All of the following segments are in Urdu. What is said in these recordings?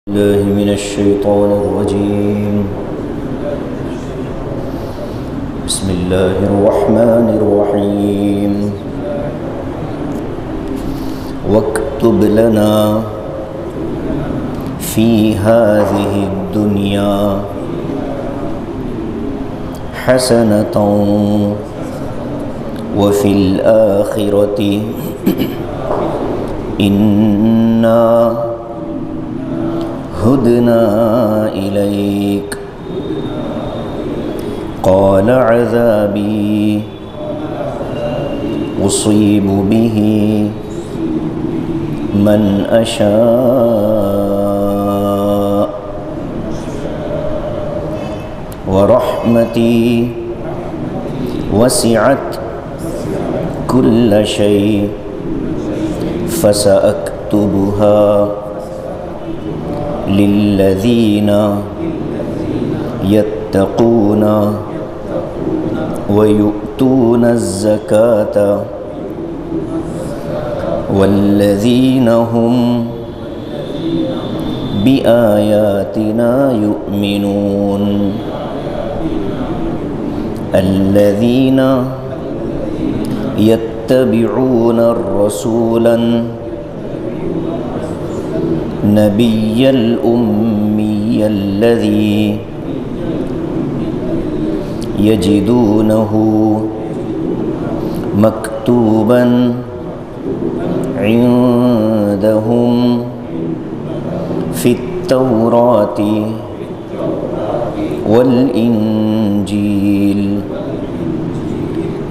الله من الشيطان الرجيم. بسم الله الرحمن الرحيم. واكتب لنا في هذه الدنيا حسنة وفي الآخرة إنا هدنا إليك. قال عذابي أصيب به من أشاء ورحمتي وسعت كل شيء فسأكتبها للذين يتقون ويؤتون الزكاة والذين هم بآياتنا يؤمنون. الذين يتبعون الرسول النبي الأمي الذي يجدونه مكتوبا عندهم في التوراة والإنجيل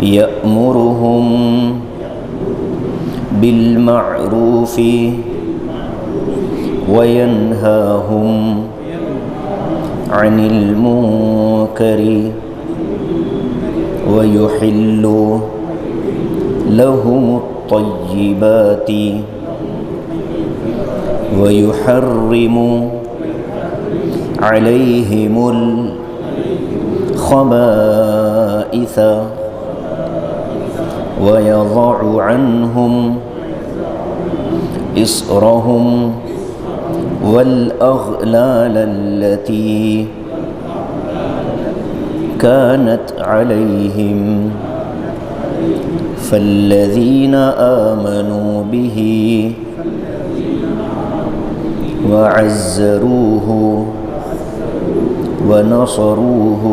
يأمرهم بالمعروف وينهاهم عن المنكر ويحل لهم الطيبات ويحرم عليهم الخبائث ويضع عنهم إصرهم والأغلال التي كانت عليهم فالذين آمنوا به وعزروه ونصروه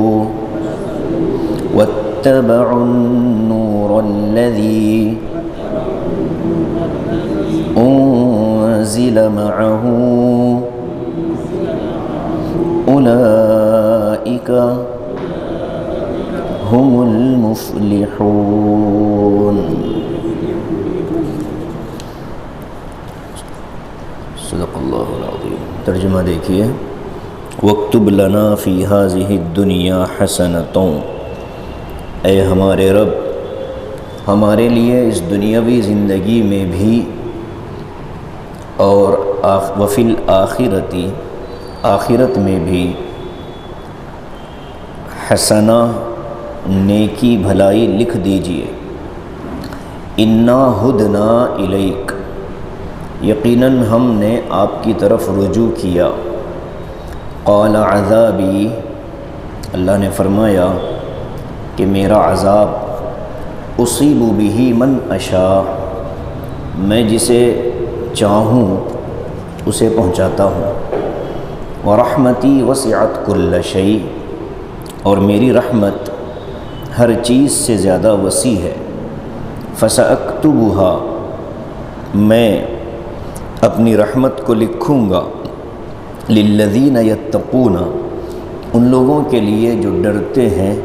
واتبعوا النور الذي أنزل معه أولئك هم المفلحون. صدق اللہ العظیم. ترجمہ دیکھیے. وَاكْتُبْ لَنَا فِي هَذِهِ الدُّنْيَا حَسَنَةً. اے ہمارے رب، ہمارے لیے اس دنیاوی زندگی میں بھی اور وفی الآخرتی آخرت میں بھی حسنہ نیکی بھلائی لکھ دیجئے. انا ہدنا الیک، یقیناً ہم نے آپ کی طرف رجوع کیا. قال عذابی، اللہ نے فرمایا کہ میرا عذاب اصیب بہ من اشاء، میں جسے چاہوں اسے پہنچاتا ہوں. ورحمتی وسعت کل شیء، اور میری رحمت ہر چیز سے زیادہ وسیع ہے. فسأکتبها، میں اپنی رحمت کو لکھوں گا. للذین یتقون، ان لوگوں کے لیے جو ڈرتے ہیں.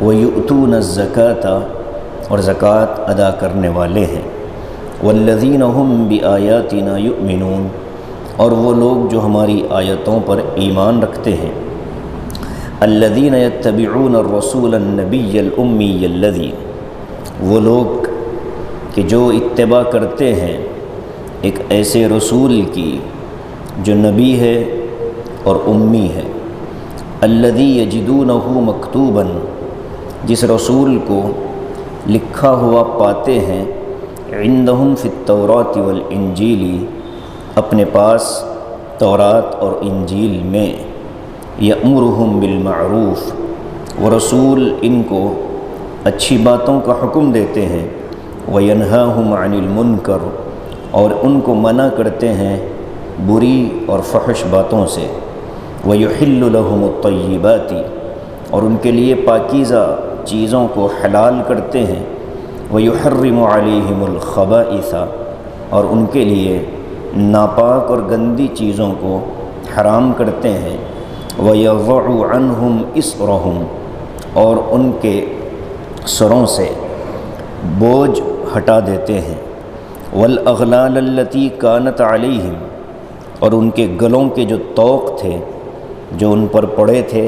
ویؤتون الزکاۃ، اور زکوٰۃ ادا کرنے والے ہیں. والذین هم بآیاتنا یؤمنون، اور وہ لوگ جو ہماری آیتوں پر ایمان رکھتے ہیں. الذین یتبعون الرسول النبی الامی الذی، وہ لوگ کہ جو اتباع کرتے ہیں ایک ایسے رسول کی جو نبی ہے اور امی ہے. الذی یجدونہ مکتوبا، جس رسول کو لکھا ہوا پاتے ہیں عندہم فی التوراۃ والانجیل، اپنے پاس تورات اور انجیل میں یأمرہم بالمعروف، وہ رسول ان کو اچھی باتوں کا حکم دیتے ہیں، وینہاہم عن المنکر، اور ان کو منع کرتے ہیں بری اور فحش باتوں سے، ویحل لہم الطیبات، اور ان کے لیے پاکیزہ چیزوں کو حلال کرتے ہیں، ویحرم علیہم الخبائث، اور ان کے لیے ناپاک اور گندی چیزوں کو حرام کرتے ہیں، وَيَضَعُ عَنْهُمْ إِصْرَهُمْ، اور ان کے سروں سے بوجھ ہٹا دیتے ہیں، وَالْأَغْلَالَ الَّتِي كَانَتْ عَلَيْهِمْ، اور ان کے گلوں کے جو طوق تھے جو ان پر پڑے تھے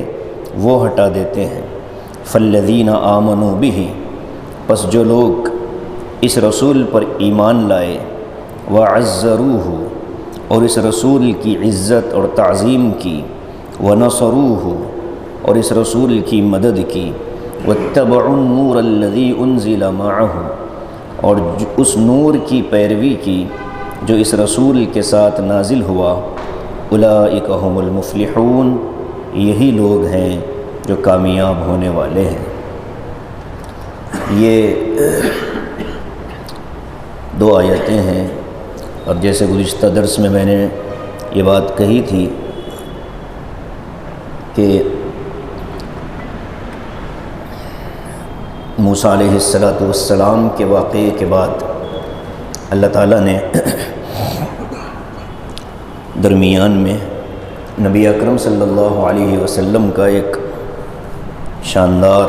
وہ ہٹا دیتے ہیں، فَالَّذِينَ آمَنُوا بِهِ، پس جو لوگ اس رسول پر ایمان لائے، وَعَزَّرُوهُ، اور اس رسول کی عزت اور تعظیم کی، وَنَصَرُوهُ، اور اس رسول کی مدد کی، وَاتَّبَعُوا النُّورَ الَّذِي أُنزِلَ مَعَهُ، اور اس نور کی پیروی کی جو اس رسول کے ساتھ نازل ہوا، أُولَئِكَ هُمُ الْمُفْلِحُونَ، یہی لوگ ہیں جو کامیاب ہونے والے ہیں۔ یہ دو آیتیں ہیں، اور جیسے گزشتہ درس میں نے یہ بات کہی تھی کہ موسیٰ علیہ السلام کے واقعے کے بعد اللہ تعالیٰ نے درمیان میں نبی اکرم صلی اللہ علیہ وسلم کا ایک شاندار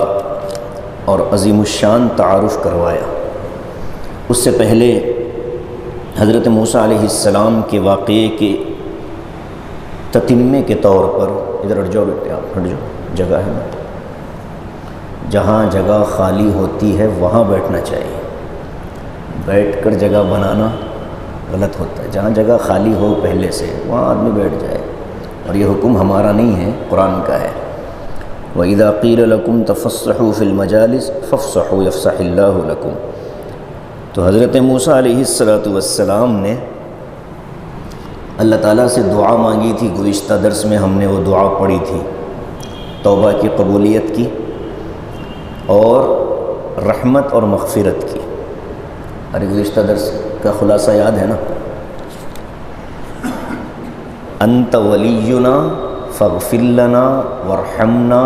اور عظیم الشان تعارف کروایا۔ اس سے پہلے حضرت موسیٰ علیہ السلام کے واقعے کے تتمے کے طور پر، ادھر ہٹ جاؤ بیٹے، آپ ہٹ جاؤ، جگہ ہے نا، جہاں جگہ خالی ہوتی ہے وہاں بیٹھنا چاہیے، بیٹھ کر جگہ بنانا غلط ہوتا ہے۔ جہاں جگہ خالی ہو پہلے سے وہاں آدمی بیٹھ جائے، اور یہ حکم ہمارا نہیں ہے، قرآن کا ہے۔ وَإِذَا قِيلَ لَكُمْ تَفَصَّحُوا فِي الْمَجَالِسِ فَافْصَحُوا يَفْصَحِ اللَّهُ لَكُمْ۔ تو حضرت موسیٰ علیہ السلام نے اللہ تعالیٰ سے دعا مانگی تھی، گزشتہ درس میں ہم نے وہ دعا پڑھی تھی، توبہ کی قبولیت کی اور رحمت اور مغفرت کی۔ ارے گزشتہ درس کا خلاصہ یاد ہے نا؟ انت ولینا فاغفر لنا وارحمنا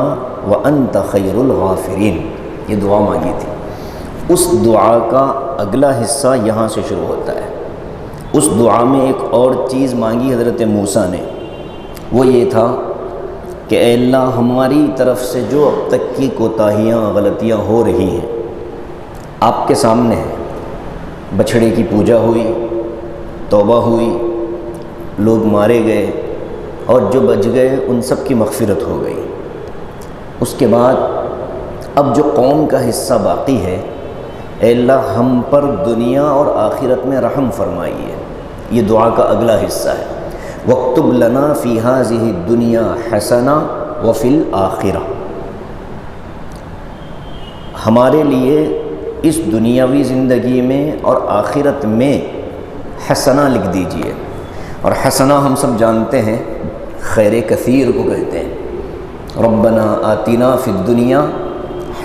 وانت خیر الغافرین، یہ دعا مانگی تھی۔ اس دعا کا اگلا حصہ یہاں سے شروع ہوتا ہے۔ اس دعا میں ایک اور چیز مانگی حضرت موسیٰ نے، وہ یہ تھا کہ اے اللہ، ہماری طرف سے جو اب تک کی کوتاہیاں غلطیاں ہو رہی ہیں آپ کے سامنے ہیں۔ بچھڑے کی پوجا ہوئی، توبہ ہوئی، لوگ مارے گئے، اور جو بچ گئے ان سب کی مغفرت ہو گئی۔ اس کے بعد اب جو قوم کا حصہ باقی ہے، اے اللہ ہم پر دنیا اور آخرت میں رحم فرمائیے، یہ دعا کا اگلا حصہ ہے۔ وَاكْتُبْ لَنَا فِي هَذِهِ الدُّنْيَا حَسَنَةً وَفِي الْآخِرَةِ، ہمارے لیے اس دنیاوی زندگی میں اور آخرت میں حسنہ لکھ دیجئے۔ اور حسنہ ہم سب جانتے ہیں خیر کثیر کو کہتے ہیں۔ ربنا آتنا فی الدنیا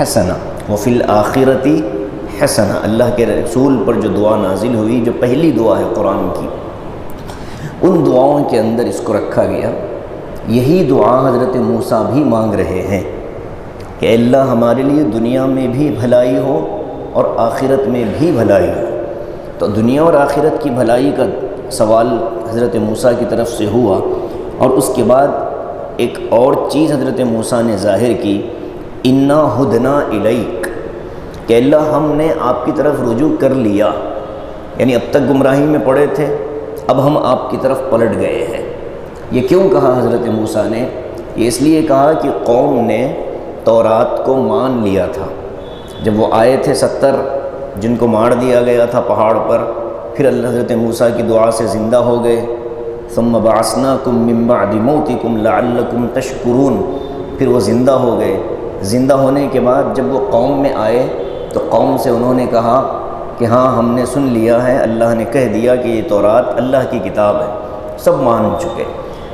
حسنہ وفی الآخرۃ حسنہ، اللہ کے رسول پر جو دعا نازل ہوئی، جو پہلی دعا ہے قرآن کی، ان دعاؤں کے اندر اس کو رکھا گیا۔ یہی دعا حضرت موسیٰ بھی مانگ رہے ہیں کہ اللہ ہمارے لیے دنیا میں بھی بھلائی ہو اور آخرت میں بھی بھلائی ہو۔ تو دنیا اور آخرت کی بھلائی کا سوال حضرت موسیٰ کی طرف سے ہوا، اور اس کے بعد ایک اور چیز حضرت موسیٰ نے ظاہر کی، انا ہدنا الیک، کہ اللہ ہم نے آپ کی طرف رجوع کر لیا، یعنی اب تک گمراہی میں پڑے تھے، اب ہم آپ کی طرف پلٹ گئے ہیں۔ یہ کیوں کہا حضرت موسیٰ نے؟ یہ اس لیے کہا کہ قوم نے تورات کو مان لیا تھا۔ جب وہ آئے تھے 70 جن کو مار دیا گیا تھا پہاڑ پر، پھر اللہ حضرت موسیٰ کی دعا سے زندہ ہو گئے۔ ثم بعثناکم من بعد موتکم لعلکم تشکرون، پھر وہ زندہ ہو گئے۔ زندہ ہونے کے بعد جب وہ قوم میں آئے تو قوم سے انہوں نے کہا کہ ہاں ہم نے سن لیا ہے، اللہ نے کہہ دیا کہ یہ تورات اللہ کی کتاب ہے، سب مان چکے۔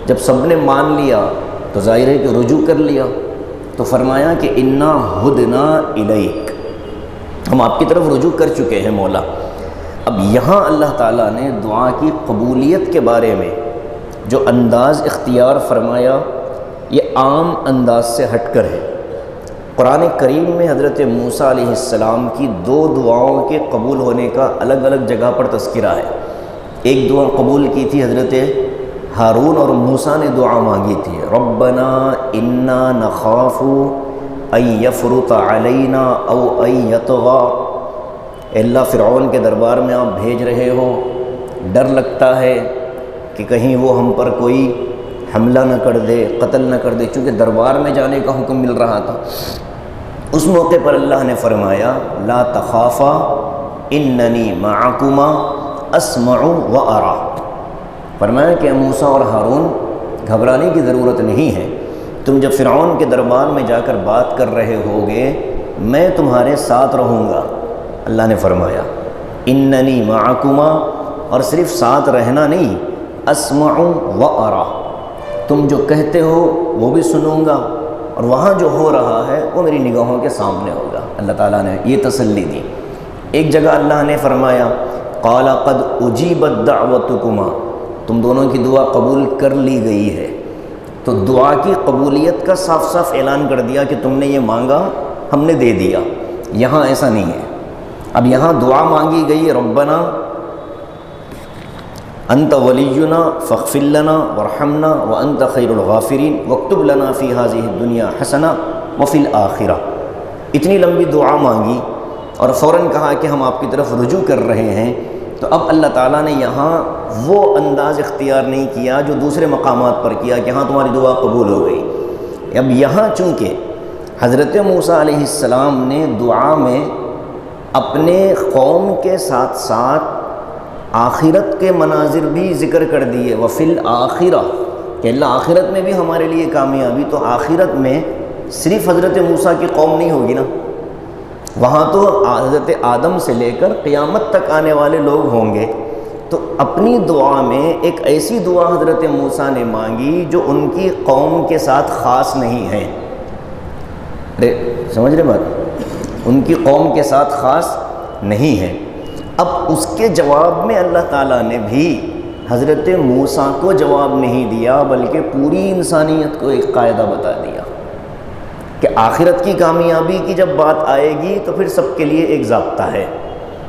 جب سب نے مان لیا تو ظاہر ہے کہ رجوع کر لیا، تو فرمایا کہ انا ہدنا الیک، ہم آپ کی طرف رجوع کر چکے ہیں مولا۔ اب یہاں اللہ تعالیٰ نے دعا کی قبولیت کے بارے میں جو انداز اختیار فرمایا یہ عام انداز سے ہٹ کر ہے۔ قرآن کریم میں حضرت موسیٰ علیہ السلام کی 2 دعاؤں کے قبول ہونے کا الگ الگ جگہ پر تذکرہ ہے۔ ایک دعا قبول کی تھی حضرت ہارون اور موسیٰ نے دعا مانگی تھی، ربنا انا نخاف ان یفرط علینا او ان یطغی، اے اللہ فرعون کے دربار میں آپ بھیج رہے ہو، ڈر لگتا ہے کہ کہیں وہ ہم پر کوئی حملہ نہ کر دے، قتل نہ کر دے، چونکہ دربار میں جانے کا حکم مل رہا تھا۔ اس موقع پر اللہ نے فرمایا لا تخافا اننی معکما اسمع و ارا، فرمایا کہ موسیٰ اور ہارون گھبرانے کی ضرورت نہیں ہے، تم جب فرعون کے دربار میں جا کر بات کر رہے ہوگے میں تمہارے ساتھ رہوں گا۔ اللہ نے فرمایا اننی معکما، اور صرف ساتھ رہنا نہیں، اسمع و ارا، تم جو کہتے ہو وہ بھی سنوں گا اور وہاں جو ہو رہا ہے وہ میری نگاہوں کے سامنے ہوگا۔ اللہ تعالیٰ نے یہ تسلی دی۔ ایک جگہ اللہ نے فرمایا قال قد اجیبت دعوتکما، تم دونوں کی دعا قبول کر لی گئی ہے۔ تو دعا کی قبولیت کا صاف صاف اعلان کر دیا کہ تم نے یہ مانگا ہم نے دے دیا۔ یہاں ایسا نہیں ہے، اب یہاں دعا مانگی گئی ربنا انت ولینا فاغفر لنا وارحمنا وانت خیر الغافرین واکتب لنا فی ہذہ الدنیا حسنہ وفی الآخرہ، اتنی لمبی دعا مانگی اور فوراً کہا کہ ہم آپ کی طرف رجوع کر رہے ہیں۔ تو اب اللہ تعالیٰ نے یہاں وہ انداز اختیار نہیں کیا جو دوسرے مقامات پر کیا کہ ہاں تمہاری دعا قبول ہو گئی۔ اب یہاں چونکہ حضرت موسیٰ علیہ السلام نے دعا میں اپنے قوم کے ساتھ ساتھ آخرت کے مناظر بھی ذکر کر دیے، وفی الآخرہ، کہ اللہ آخرت میں بھی ہمارے لیے کامیابی، تو آخرت میں صرف حضرت موسیٰ کی قوم نہیں ہوگی نا، وہاں تو حضرت آدم سے لے کر قیامت تک آنے والے لوگ ہوں گے۔ تو اپنی دعا میں ایک ایسی دعا حضرت موسیٰ نے مانگی جو ان کی قوم کے ساتھ خاص نہیں ہے۔ سمجھ رہے بات؟ ان کی قوم کے ساتھ خاص نہیں ہے۔ اب اس کے جواب میں اللہ تعالیٰ نے بھی حضرت موسیٰ کو جواب نہیں دیا بلکہ پوری انسانیت کو ایک قاعدہ بتا دیا کہ آخرت کی کامیابی کی جب بات آئے گی تو پھر سب کے لیے ایک ضابطہ ہے۔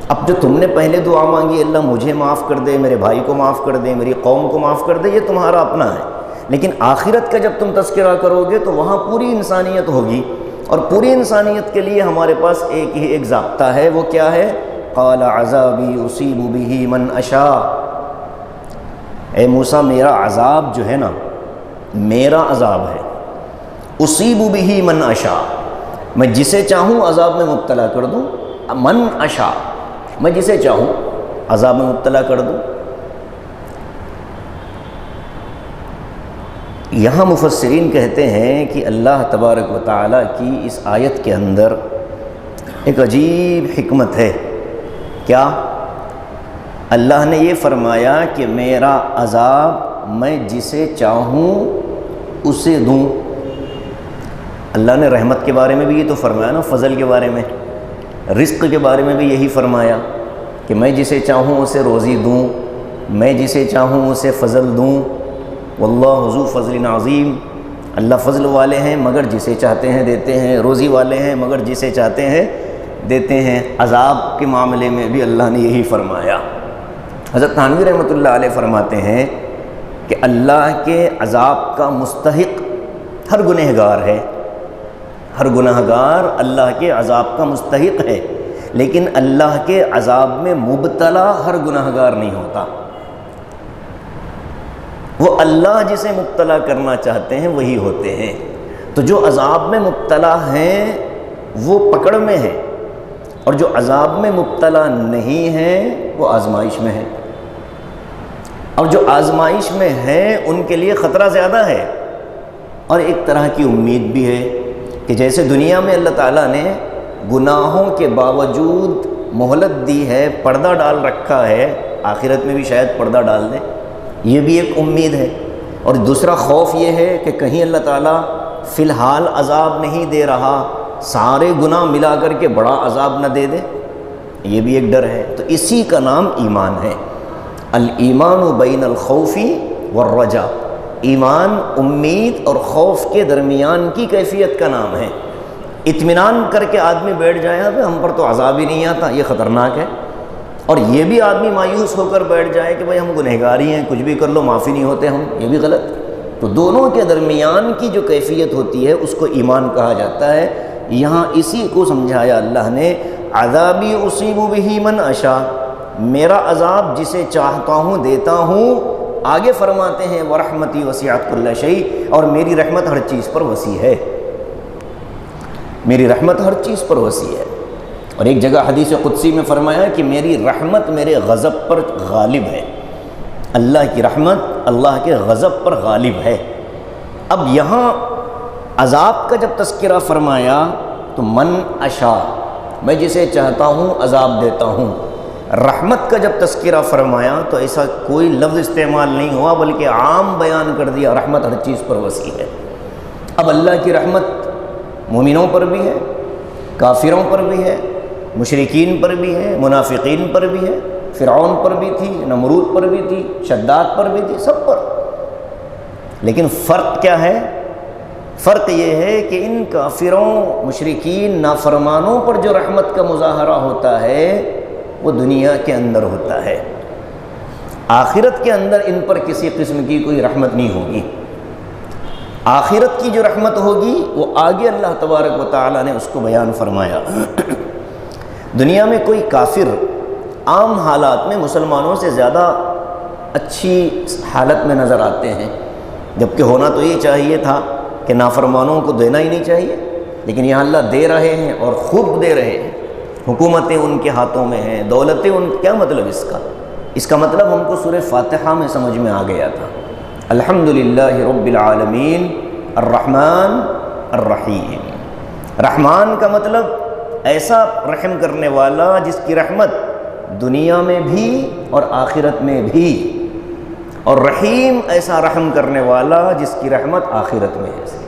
اب جو تم نے پہلے دعا مانگی اللہ مجھے معاف کر دے، میرے بھائی کو معاف کر دے، میری قوم کو معاف کر دے، یہ تمہارا اپنا ہے، لیکن آخرت کا جب تم تذکرہ کرو گے تو وہاں پوری انسانیت ہوگی، اور پوری انسانیت کے لیے ہمارے پاس ایک ہی ایک ضابطہ ہے، وہ کیا ہے؟ قال عذابی اصیب بہ من اشاء، اے موسیٰ میرا عذاب جو ہے نا، میرا عذاب ہے، اصیب بہ من اشاء، میں جسے چاہوں عذاب میں مبتلا کر دوں، من اشاء، میں جسے چاہوں عذاب میں مبتلا کر دوں۔ یہاں مفسرین کہتے ہیں کہ اللہ تبارک و تعالیٰ کی اس آیت کے اندر ایک عجیب حکمت ہے۔ کیا؟ اللہ نے یہ فرمایا کہ میرا عذاب میں جسے چاہوں اسے دوں۔ اللہ نے رحمت کے بارے میں بھی یہ تو فرمایا نا، فضل کے بارے میں، رزق کے بارے میں بھی یہی فرمایا کہ میں جسے چاہوں اسے روزی دوں، میں جسے چاہوں اسے فضل دوں۔ واللہ ذو فضل عظیم، اللہ فضل والے ہیں مگر جسے چاہتے ہیں دیتے ہیں، روزی والے ہیں مگر جسے چاہتے ہیں دیتے ہیں۔ عذاب کے معاملے میں بھی اللہ نے یہی فرمایا۔ حضرت تھانوی رحمۃ اللہ علیہ فرماتے ہیں کہ اللہ کے عذاب کا مستحق ہر گنہگار ہے، ہر گنہگار اللہ کے عذاب کا مستحق ہے، لیکن اللہ کے عذاب میں مبتلا ہر گنہگار نہیں ہوتا۔ وہ اللہ جسے مبتلا کرنا چاہتے ہیں وہی ہوتے ہیں۔ تو جو عذاب میں مبتلا ہیں وہ پکڑ میں ہیں، اور جو عذاب میں مبتلا نہیں ہیں وہ آزمائش میں ہیں، اور جو آزمائش میں ہیں ان کے لیے خطرہ زیادہ ہے، اور ایک طرح کی امید بھی ہے کہ جیسے دنیا میں اللہ تعالیٰ نے گناہوں کے باوجود مہلت دی ہے، پردہ ڈال رکھا ہے، آخرت میں بھی شاید پردہ ڈال دے، یہ بھی ایک امید ہے۔ اور دوسرا خوف یہ ہے کہ کہیں اللہ تعالیٰ فی الحال عذاب نہیں دے رہا، سارے گناہ ملا کر کے بڑا عذاب نہ دے دے، یہ بھی ایک ڈر ہے۔ تو اسی کا نام ایمان ہے۔ الایمان بین الخوف والرجاء، ایمان امید اور خوف کے درمیان کی کیفیت کا نام ہے۔ اطمینان کر کے آدمی بیٹھ جائے اب ہم پر تو عذاب ہی نہیں آتا، یہ خطرناک ہے۔ اور یہ بھی آدمی مایوس ہو کر بیٹھ جائے کہ بھائی ہم گنہگاری ہیں، کچھ بھی کر لو معافی نہیں ہوتے ہم، یہ بھی غلط۔ تو دونوں کے درمیان کی جو کیفیت ہوتی ہے اس کو ایمان کہا جاتا ہے۔ یہاں اسی کو سمجھایا اللہ نے، عذابی اصیب بہ من اشاء، میرا عذاب جسے چاہتا ہوں دیتا ہوں۔ آگے فرماتے ہیں ورحمتی وسعت کل شیء، اور میری رحمت ہر چیز پر وسیع ہے، میری رحمت ہر چیز پر وسیع ہے۔ اور ایک جگہ حدیث قدسی میں فرمایا کہ میری رحمت میرے غضب پر غالب ہے، اللہ کی رحمت اللہ کے غضب پر غالب ہے۔ اب یہاں عذاب کا جب تذکرہ فرمایا تو من اشاء، میں جسے چاہتا ہوں عذاب دیتا ہوں۔ رحمت کا جب تذکرہ فرمایا تو ایسا کوئی لفظ استعمال نہیں ہوا بلکہ عام بیان کر دیا، رحمت ہر چیز پر وسیع ہے۔ اب اللہ کی رحمت مومنوں پر بھی ہے، کافروں پر بھی ہے، مشرکین پر بھی ہے، منافقین پر بھی ہے، فرعون پر بھی تھی، نمرود پر بھی تھی، شداد پر بھی تھی، سب پر۔ لیکن فرق کیا ہے؟ فرق یہ ہے کہ ان کافروں، مشرکین، نافرمانوں پر جو رحمت کا مظاہرہ ہوتا ہے وہ دنیا کے اندر ہوتا ہے، آخرت کے اندر ان پر کسی قسم کی کوئی رحمت نہیں ہوگی۔ آخرت کی جو رحمت ہوگی وہ آگے اللہ تبارک و تعالیٰ نے اس کو بیان فرمایا۔ دنیا میں کوئی کافر عام حالات میں مسلمانوں سے زیادہ اچھی حالت میں نظر آتے ہیں، جبکہ ہونا تو یہ چاہیے تھا کہ نافرمانوں کو دینا ہی نہیں چاہیے، لیکن یہاں اللہ دے رہے ہیں اور خوب دے رہے ہیں۔ حکومتیں ان کے ہاتھوں میں ہیں، دولتیں ان، کیا مطلب اس کا مطلب ہم کو سورہ فاتحہ میں سمجھ میں آ گیا تھا۔ الحمدللہ رب العالمین الرحمن الرحیم۔ رحمان کا مطلب ایسا رحم کرنے والا جس کی رحمت دنیا میں بھی اور آخرت میں بھی، اور رحیم ایسا رحم کرنے والا جس کی رحمت آخرت میں ہے۔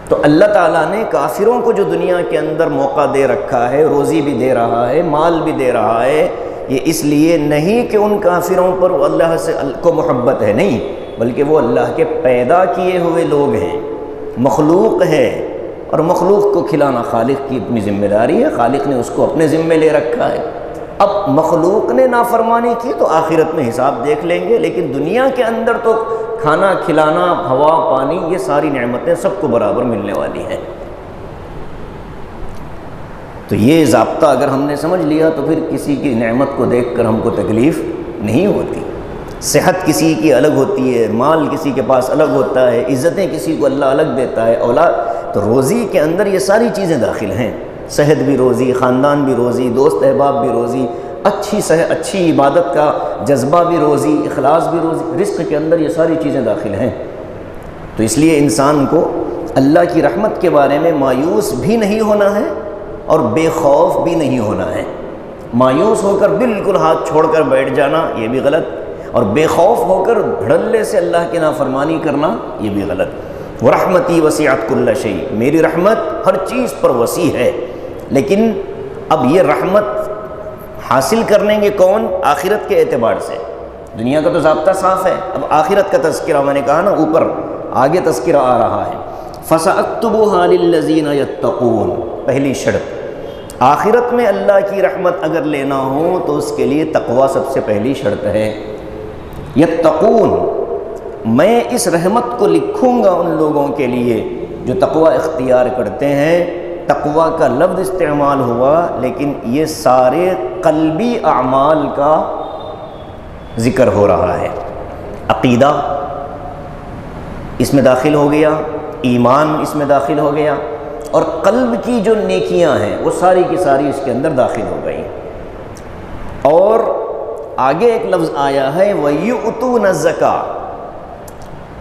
تو اللہ تعالیٰ نے کافروں کو جو دنیا کے اندر موقع دے رکھا ہے، روزی بھی دے رہا ہے، مال بھی دے رہا ہے، یہ اس لیے نہیں کہ ان کافروں پر اللہ سے کو محبت ہے، نہیں، بلکہ وہ اللہ کے پیدا کیے ہوئے لوگ ہیں، مخلوق ہے، اور مخلوق کو کھلانا خالق کی اپنی ذمہ داری ہے، خالق نے اس کو اپنے ذمہ لے رکھا ہے۔ اب مخلوق نے نافرمانی کی تو آخرت میں حساب دیکھ لیں گے، لیکن دنیا کے اندر تو کھانا کھلانا، ہوا پانی، یہ ساری نعمتیں سب کو برابر ملنے والی ہیں۔ تو یہ ضابطہ اگر ہم نے سمجھ لیا تو پھر کسی کی نعمت کو دیکھ کر ہم کو تکلیف نہیں ہوتی۔ صحت کسی کی الگ ہوتی ہے، مال کسی کے پاس الگ ہوتا ہے، عزتیں کسی کو اللہ الگ دیتا ہے، اولاد، تو روزی کے اندر یہ ساری چیزیں داخل ہیں۔ صحت بھی روزی، خاندان بھی روزی، دوست احباب بھی روزی، اچھی عبادت کا جذبہ بھی روزی، اخلاص بھی روزی، رزق کے اندر یہ ساری چیزیں داخل ہیں۔ تو اس لیے انسان کو اللہ کی رحمت کے بارے میں مایوس بھی نہیں ہونا ہے اور بے خوف بھی نہیں ہونا ہے۔ مایوس ہو کر بالکل ہاتھ چھوڑ کر بیٹھ جانا یہ بھی غلط، اور بے خوف ہو کر دھڑلے سے اللہ کی نافرمانی کرنا یہ بھی غلط۔ وَرَحْمَتِي وَسِعَتْ كُلَّ شَيْءٍ، میری رحمت ہر چیز پر وسیع ہے۔ لیکن اب یہ رحمت حاصل کریں گے کون؟ آخرت کے اعتبار سے۔ دنیا کا تو ضابطہ صاف ہے، اب آخرت کا تذکرہ، میں نے کہا نا اوپر آگے تذکرہ آ رہا ہے۔ فَسَأَكْتُبُهَا لِلَّذِينَ يَتَّقُونَ، پہلی شرط، آخرت میں اللہ کی رحمت اگر لینا ہو تو اس کے لیے تقوی سب سے پہلی شرط ہے۔ یتقون، میں اس رحمت کو لکھوں گا ان لوگوں کے لیے جو تقوی اختیار کرتے ہیں۔ تقوی کا لفظ استعمال ہوا لیکن یہ سارے قلبی اعمال کا ذکر ہو رہا ہے۔ عقیدہ اس میں داخل ہو گیا، ایمان اس میں داخل ہو گیا، اور قلب کی جو نیکیاں ہیں وہ ساری کی ساری اس کے اندر داخل ہو گئی۔ اور آگے ایک لفظ آیا ہے وَيُؤْتُونَ الزَّكَاةَ،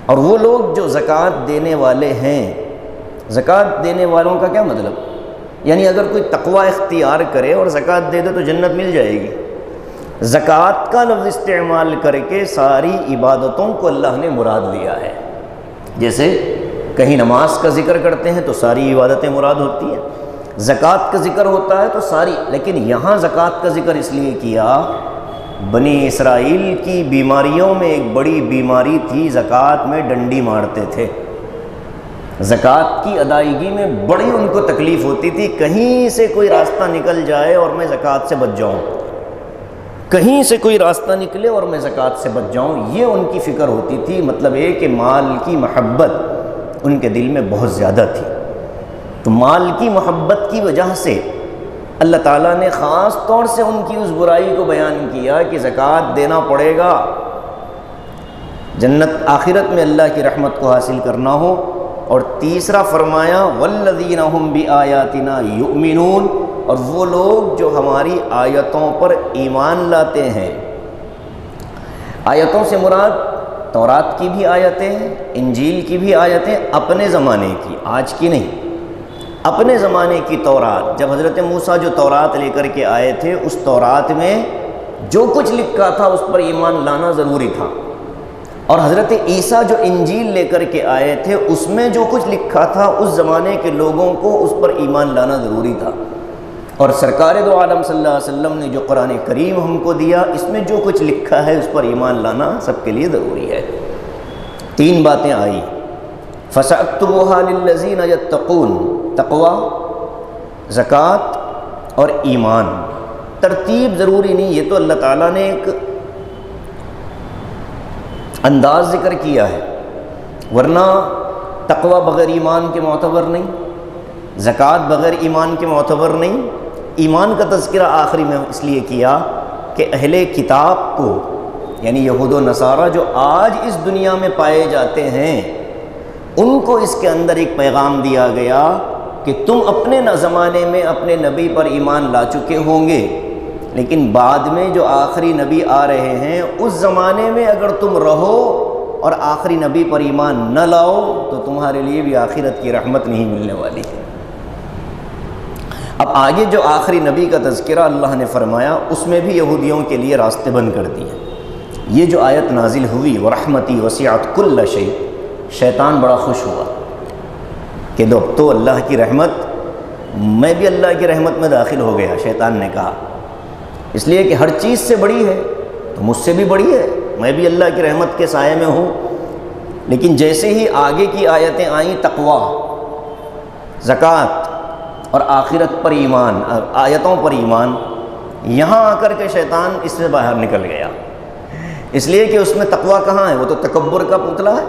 اور وہ لوگ جو زکوٰۃ دینے والے ہیں۔ زکوٰۃ دینے والوں کا کیا مطلب؟ یعنی اگر کوئی تقوی اختیار کرے اور زکوٰۃ دے دے تو جنت مل جائے گی، زکوٰۃ کا لفظ استعمال کر کے ساری عبادتوں کو اللہ نے مراد لیا ہے۔ جیسے کہیں نماز کا ذکر کرتے ہیں تو ساری عبادتیں مراد ہوتی ہیں، زکوٰۃ کا ذکر ہوتا ہے تو ساری، لیکن یہاں زکوٰۃ کا ذکر اس لیے کیا، بنی اسرائیل کی بیماریوں میں ایک بڑی بیماری تھی، زکوٰۃ میں ڈنڈی مارتے تھے، زکوٰۃ کی ادائیگی میں بڑی ان کو تکلیف ہوتی تھی، کہیں سے کوئی راستہ نکل جائے اور میں زکوٰۃ سے بچ جاؤں، کہیں سے کوئی راستہ نکلے اور میں زکوٰۃ سے بچ جاؤں، یہ ان کی فکر ہوتی تھی۔ مطلب یہ کہ مال کی محبت ان کے دل میں بہت زیادہ تھی، تو مال کی محبت کی وجہ سے اللہ تعالیٰ نے خاص طور سے ان کی اس برائی کو بیان کیا کہ زکوٰۃ دینا پڑے گا، جنت آخرت میں اللہ کی رحمت کو حاصل کرنا ہو۔ اور تیسرا فرمایا والذین ھم بآیاتنا یؤمنون، اور وہ لوگ جو ہماری آیتوں پر ایمان لاتے ہیں۔ آیتوں سے مراد تورات کی بھی آیتیں ہیں، انجیل کی بھی آیتیں، اپنے زمانے کی، آج کی نہیں، اپنے زمانے کی تورات۔ جب حضرت موسیٰ جو تورات لے کر کے آئے تھے، اس تورات میں جو کچھ لکھا تھا اس پر ایمان لانا ضروری تھا، اور حضرت عیسیٰ جو انجیل لے کر کے آئے تھے اس میں جو کچھ لکھا تھا اس زمانے کے لوگوں کو اس پر ایمان لانا ضروری تھا، اور سرکار دو عالم صلی اللہ علیہ وسلم نے جو قرآن کریم ہم کو دیا اس میں جو کچھ لکھا ہے اس پر ایمان لانا سب کے لیے ضروری ہے۔ تین باتیں آئی، فَسَأَكْتُبُهَا لِلَّذِينَ يَتَّقُونَ، تقوی، زکوٰۃ اور ایمان۔ ترتیب ضروری نہیں، یہ تو اللہ تعالیٰ نے ایک انداز ذکر کیا ہے، ورنہ تقوی بغیر ایمان کے معتبر نہیں، زکوٰۃ بغیر ایمان کے معتبر نہیں۔ ایمان کا تذکرہ آخری میں اس لیے کیا کہ اہل کتاب کو، یعنی یہود و نصارہ جو آج اس دنیا میں پائے جاتے ہیں، ان کو اس کے اندر ایک پیغام دیا گیا کہ تم اپنے زمانے میں اپنے نبی پر ایمان لا چکے ہوں گے، لیکن بعد میں جو آخری نبی آ رہے ہیں اس زمانے میں اگر تم رہو اور آخری نبی پر ایمان نہ لاؤ تو تمہارے لیے بھی آخرت کی رحمت نہیں ملنے والی ہے۔ اب آگے جو آخری نبی کا تذکرہ اللہ نے فرمایا اس میں بھی یہودیوں کے لیے راستے بند کر دیے۔ یہ جو آیت نازل ہوئی وَرَحْمَتِي وَسِعَتْ كُلَّ شَيْءٍ، شیطان بڑا خوش ہوا کہ اب تو اللہ کی رحمت، میں بھی اللہ کی رحمت میں داخل ہو گیا۔ شیطان نے کہا اس لیے کہ ہر چیز سے بڑی ہے تو مجھ سے بھی بڑی ہے، میں بھی اللہ کی رحمت کے سائے میں ہوں۔ لیکن جیسے ہی آگے کی آیتیں آئیں، تقوی، زکوٰۃ اور آخرت پر ایمان، آیتوں پر ایمان، یہاں آ کر کے شیطان اس سے باہر نکل گیا، اس لیے کہ اس میں تقوی کہاں ہے؟ وہ تو تکبر کا پتلا ہے،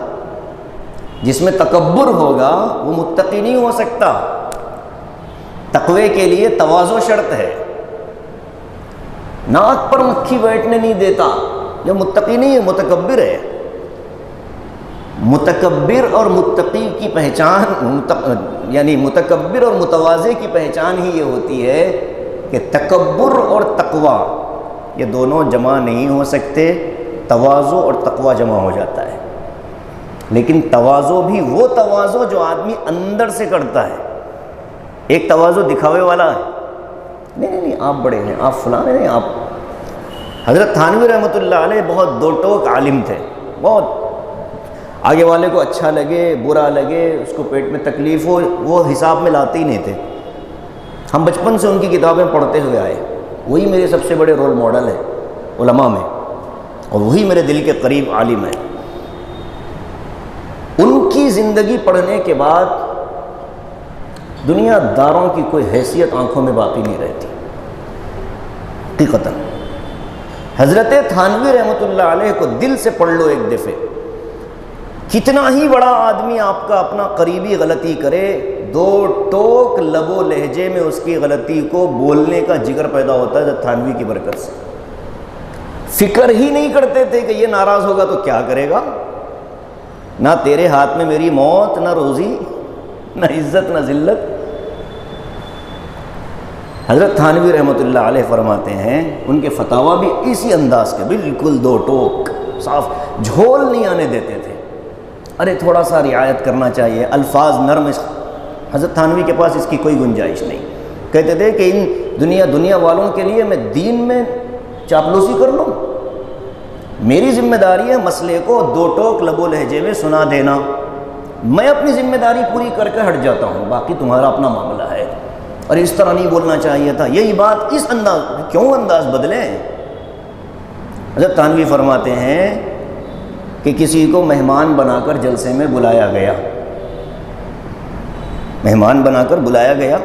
جس میں تکبر ہوگا وہ متقی نہیں ہو سکتا۔ تقوی کے لیے تواضع شرط ہے، ناک پر مکھی بیٹھنے نہیں دیتا، یہ متقی نہیں ہے، متکبر ہے۔ متکبر اور متقی کی پہچان، یعنی متکبر اور متواضع کی پہچان ہی یہ ہوتی ہے کہ تکبر اور تقوی یہ دونوں جمع نہیں ہو سکتے، تواضع اور تقوی جمع ہو جاتا ہے۔ لیکن تواضع بھی وہ تواضع جو آدمی اندر سے کرتا ہے، ایک تواضع دکھاوے والا ہے، نہیں آپ بڑے ہیں، آپ فلاں ہیں، آپ۔ حضرت تھانوی رحمۃ اللہ علیہ بہت دو ٹوک عالم تھے، بہت آگے والے کو اچھا لگے برا لگے، اس کو پیٹ میں تکلیف ہو، وہ حساب میں لاتے ہی نہیں تھے۔ ہم بچپن سے ان کی کتابیں پڑھتے ہوئے آئے، وہی میرے سب سے بڑے رول ماڈل ہیں علماء میں، اور وہی میرے دل کے قریب عالم ہیں۔ ان کی زندگی پڑھنے کے بعد دنیا داروں کی کوئی حیثیت آنکھوں میں باقی نہیں رہتی، حقیقتاً۔ حضرت تھانوی رحمۃ اللہ علیہ کو دل سے پڑھ لو ایک دفعہ، کتنا ہی بڑا آدمی آپ کا اپنا قریبی غلطی کرے، دو ٹوک لب و لہجے میں اس کی غلطی کو بولنے کا جگر پیدا ہوتا ہے حضرت تھانوی کی برکت سے۔ فکر ہی نہیں کرتے تھے کہ یہ ناراض ہوگا تو کیا کرے گا، نہ تیرے ہاتھ میں میری موت، نہ روزی، نہ عزت، نہ ذلت۔ حضرت تھانوی رحمۃ اللہ علیہ فرماتے ہیں، ان کے فتاویٰ بھی اسی انداز کے، بالکل دو ٹوک، صاف، جھول نہیں آنے دیتے تھے۔ ارے تھوڑا سا رعایت کرنا چاہیے، الفاظ نرم، حضرت تھانوی کے پاس اس کی کوئی گنجائش نہیں۔ کہتے تھے کہ ان دنیا والوں کے لیے میں دین میں چاپلوسی کر لوں؟ میری ذمہ داری ہے مسئلے کو دو ٹوک لب و لہجے میں سنا دینا، میں اپنی ذمہ داری پوری کر کے ہٹ جاتا ہوں، باقی تمہارا اپنا معاملہ ہے۔ اور اس طرح نہیں بولنا چاہیے تھا، یہی بات اس انداز، کیوں انداز بدلیں؟ حضرت تھانوی فرماتے ہیں کہ کسی کو مہمان بنا کر جلسے میں بلایا گیا، مہمان بنا کر بلایا گیا،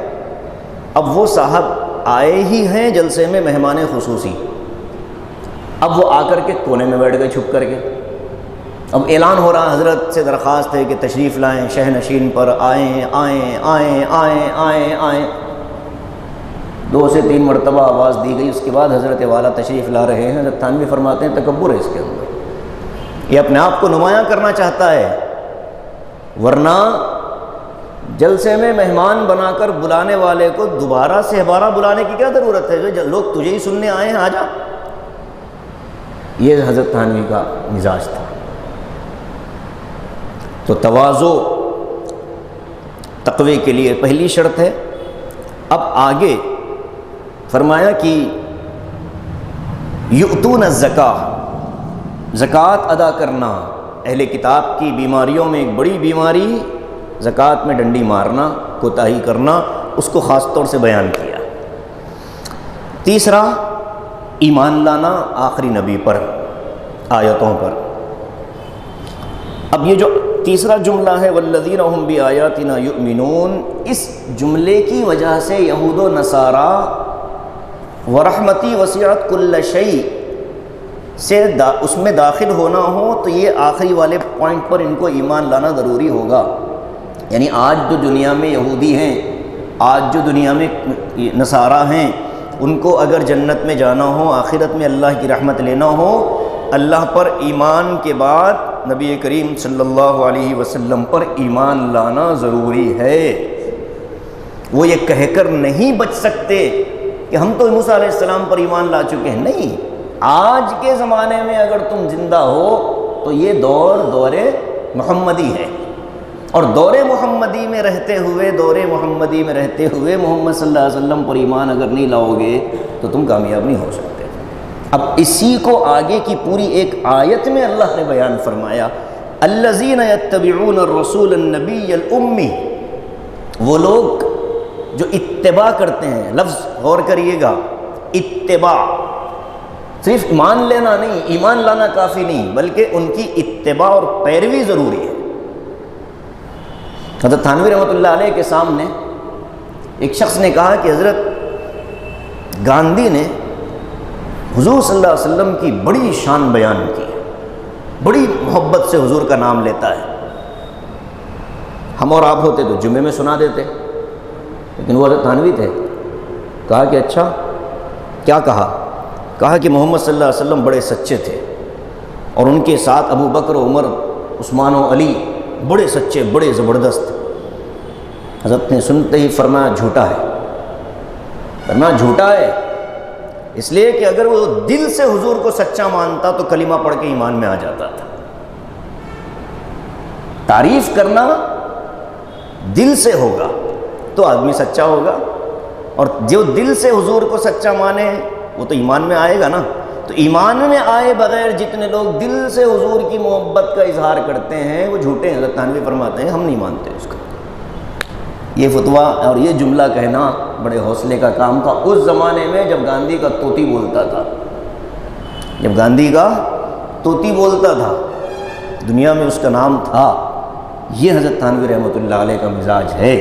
اب وہ صاحب آئے ہی ہیں جلسے میں مہمان خصوصی، اب وہ آ کر کے کونے میں بیٹھ گئے چھپ کر کے، اب اعلان ہو رہا، حضرت سے درخواست ہے کہ تشریف لائیں، شہ نشین پر آئیں آئیں آئیں آئیں آئیں آئیں، 2 سے 3 مرتبہ آواز دی گئی، اس کے بعد حضرت والا تشریف لا رہے ہیں۔ حضرت تھانوی فرماتے ہیں تکبر ہے اس کے اندر، یہ اپنے آپ کو نمایاں کرنا چاہتا ہے، ورنہ جلسے میں مہمان بنا کر بلانے والے کو دوبارہ سے دوبارہ بلانے کی کیا ضرورت ہے؟ جو لوگ تجھے ہی سننے آئے ہیں، آ جا۔ یہ حضرت تھانوی کا مزاج تھا۔ تو تواضع تقوی کے لیے پہلی شرط ہے۔ اب آگے فرمایا کہ یؤتون الزکاۃ، زکوٰۃ ادا کرنا، اہل کتاب کی بیماریوں میں ایک بڑی بیماری زکوٰۃ میں ڈنڈی مارنا، کوتاہی کرنا، اس کو خاص طور سے بیان کیا۔ تیسرا، ایمان لانا آخری نبی پر، آیتوں پر۔ اب یہ جو تیسرا جملہ ہے والذین هم بآیاتنا یؤمنون، اس جملے کی وجہ سے یہود و نصارا ورحمتی وسعت کل شیء سے اس میں داخل ہونا ہو تو یہ آخری والے پوائنٹ پر ان کو ایمان لانا ضروری ہوگا۔ یعنی آج جو دنیا میں یہودی ہیں، آج جو دنیا میں نصارا ہیں، ان کو اگر جنت میں جانا ہو، آخرت میں اللہ کی رحمت لینا ہو، اللہ پر ایمان کے بعد نبی کریم صلی اللہ علیہ وسلم پر ایمان لانا ضروری ہے۔ وہ یہ کہہ کر نہیں بچ سکتے کہ ہم تو موسیٰ علیہ السلام پر ایمان لا چکے ہیں، نہیں، آج کے زمانے میں اگر تم زندہ ہو تو یہ دور محمدی ہے، اور دور محمدی میں رہتے ہوئے محمد صلی اللہ علیہ وسلم پر ایمان اگر نہیں لاؤ گے تو تم کامیاب نہیں ہو سکتے۔ اب اسی کو آگے کی پوری ایک آیت میں اللہ نے بیان فرمایا، الذین یتبعون الرسول النبی الامی، وہ لوگ جو اتباع کرتے ہیں، لفظ غور کریے گا، اتباع، صرف ایمان لینا نہیں، ایمان لانا کافی نہیں، بلکہ ان کی اتباع اور پیروی ضروری ہے۔ حضرت تھانوی رحمۃ اللہ علیہ کے سامنے ایک شخص نے کہا کہ حضرت گاندھی نے حضور صلی اللہ علیہ وسلم کی بڑی شان بیان کی ہے، بڑی محبت سے حضور کا نام لیتا ہے، ہم اور آپ ہوتے تو جمعے میں سنا دیتے، لیکن وہ حضرت تھانوی تھے۔ کہا کہ اچھا، کیا کہا؟ کہا کہ محمد صلی اللہ علیہ وسلم بڑے سچے تھے، اور ان کے ساتھ ابو بکر و عمر، عثمان و علی بڑے سچے، بڑے زبردست۔ حضرت نے سنتے ہی فرمایا جھوٹا ہے، فرمایا جھوٹا ہے، اس لیے کہ اگر وہ دل سے حضور کو سچا مانتا تو کلمہ پڑھ کے ایمان میں آ جاتا تھا۔ تعریف کرنا دل سے ہوگا تو آدمی سچا ہوگا، اور جو دل سے حضور کو سچا مانے وہ تو ایمان میں آئے گا نا۔ تو ایمان میں آئے بغیر جتنے لوگ دل سے حضور کی محبت کا اظہار کرتے ہیں وہ جھوٹے ہیں۔ حضرت تھانوی فرماتے ہیں ہم نہیں مانتے اس کا۔ یہ فتویٰ اور یہ جملہ کہنا بڑے حوصلے کا کام تھا اس زمانے میں، جب گاندھی کا طوطی بولتا تھا، جب گاندھی کا طوطی بولتا تھا، دنیا میں اس کا نام تھا۔ یہ حضرت تھانوی رحمۃ اللہ علیہ کا مزاج ہے،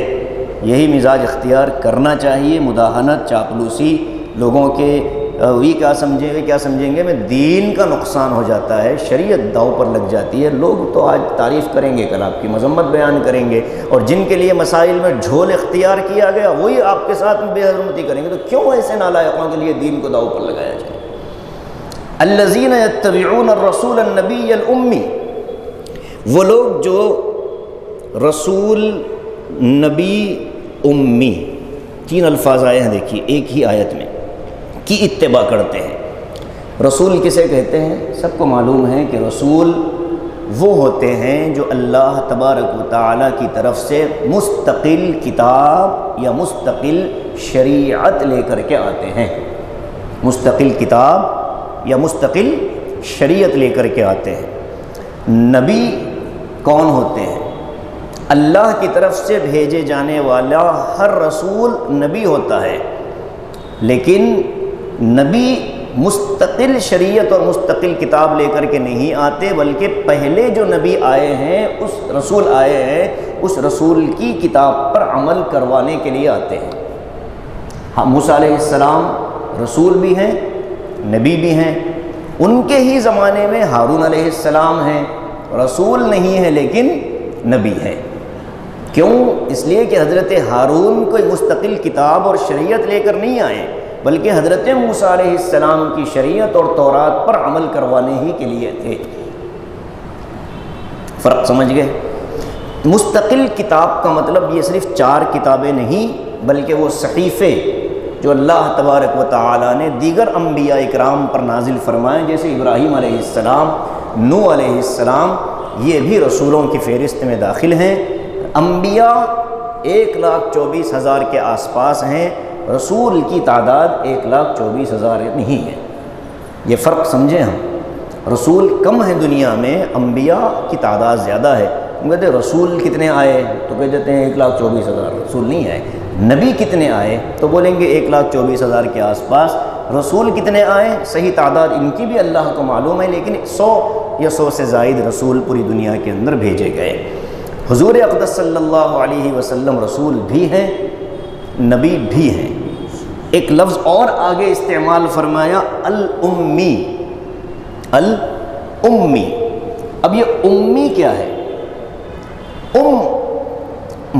یہی مزاج اختیار کرنا چاہیے۔ مداہنت، چاپلوسی، لوگوں کے کیا سمجھیں گے میں دین کا نقصان ہو جاتا ہے، شریعت داؤ پر لگ جاتی ہے۔ لوگ تو آج تعریف کریں گے، کل آپ کی مذمت بیان کریں گے، اور جن کے لیے مسائل میں جھول اختیار کیا گیا وہی آپ کے ساتھ بے حرمتی کریں گے۔ تو کیوں ایسے نالائقوں کے لیے دین کو داؤ پر لگایا جائے؟ الذین یتبعون الرسول النبی الامی، وہ لوگ جو رسول نبی امی، 3 الفاظ آئے ہیں دیکھیے ایک ہی آیت میں، کی اتباع کرتے ہیں۔ رسول کسے کہتے ہیں؟ سب کو معلوم ہے کہ رسول وہ ہوتے ہیں جو اللہ تبارک و تعالیٰ کی طرف سے مستقل کتاب یا مستقل شریعت لے کر کے آتے ہیں، مستقل کتاب یا مستقل شریعت لے کر کے آتے ہیں۔ نبی کون ہوتے ہیں؟ اللہ کی طرف سے بھیجے جانے والا ہر رسول نبی ہوتا ہے، لیکن نبی مستقل شریعت اور مستقل کتاب لے کر کے نہیں آتے، بلکہ پہلے جو نبی آئے ہیں، اس رسول آئے ہیں، اس رسول کی کتاب پر عمل کروانے کے لیے آتے ہیں۔ ہاں، موسیٰ علیہ السلام رسول بھی ہیں، نبی بھی ہیں۔ ان کے ہی زمانے میں ہارون علیہ السلام ہیں، رسول نہیں ہے لیکن نبی ہے۔ کیوں؟ اس لیے کہ حضرت ہارون کوئی مستقل کتاب اور شریعت لے کر نہیں آئے، بلکہ حضرت موسیٰ علیہ السلام کی شریعت اور تورات پر عمل کروانے ہی کے لیے تھے۔ فرق سمجھ گئے؟ مستقل کتاب کا مطلب یہ صرف 4 کتابیں نہیں، بلکہ وہ صحیفے جو اللہ تبارک و تعالیٰ نے دیگر انبیاء اکرام پر نازل فرمائے، جیسے ابراہیم علیہ السلام، نوح علیہ السلام، یہ بھی رسولوں کی فہرست میں داخل ہیں۔ انبیاء 1,24,000 کے آس پاس ہیں، رسول کی تعداد 1,24,000 نہیں ہے۔ یہ فرق سمجھیں ہم، رسول کم ہے دنیا میں، انبیاء کی تعداد زیادہ ہے۔ کہتے ہیں رسول کتنے آئے تو کہہ دیتے ہیں 1,24,000، رسول نہیں آئے۔ نبی کتنے آئے تو بولیں گے 1,24,000 کے آس پاس۔ رسول کتنے آئے، صحیح تعداد ان کی بھی اللہ کو معلوم ہے، لیکن 100 یا 100 سے زائد رسول پوری دنیا کے اندر بھیجے گئے۔ حضور اقدس صلی اللہ علیہ وسلم رسول بھی ہیں، نبی بھی ہیں۔ ایک لفظ اور آگے استعمال فرمایا، الامی۔ الامی، اب یہ امی کیا ہے؟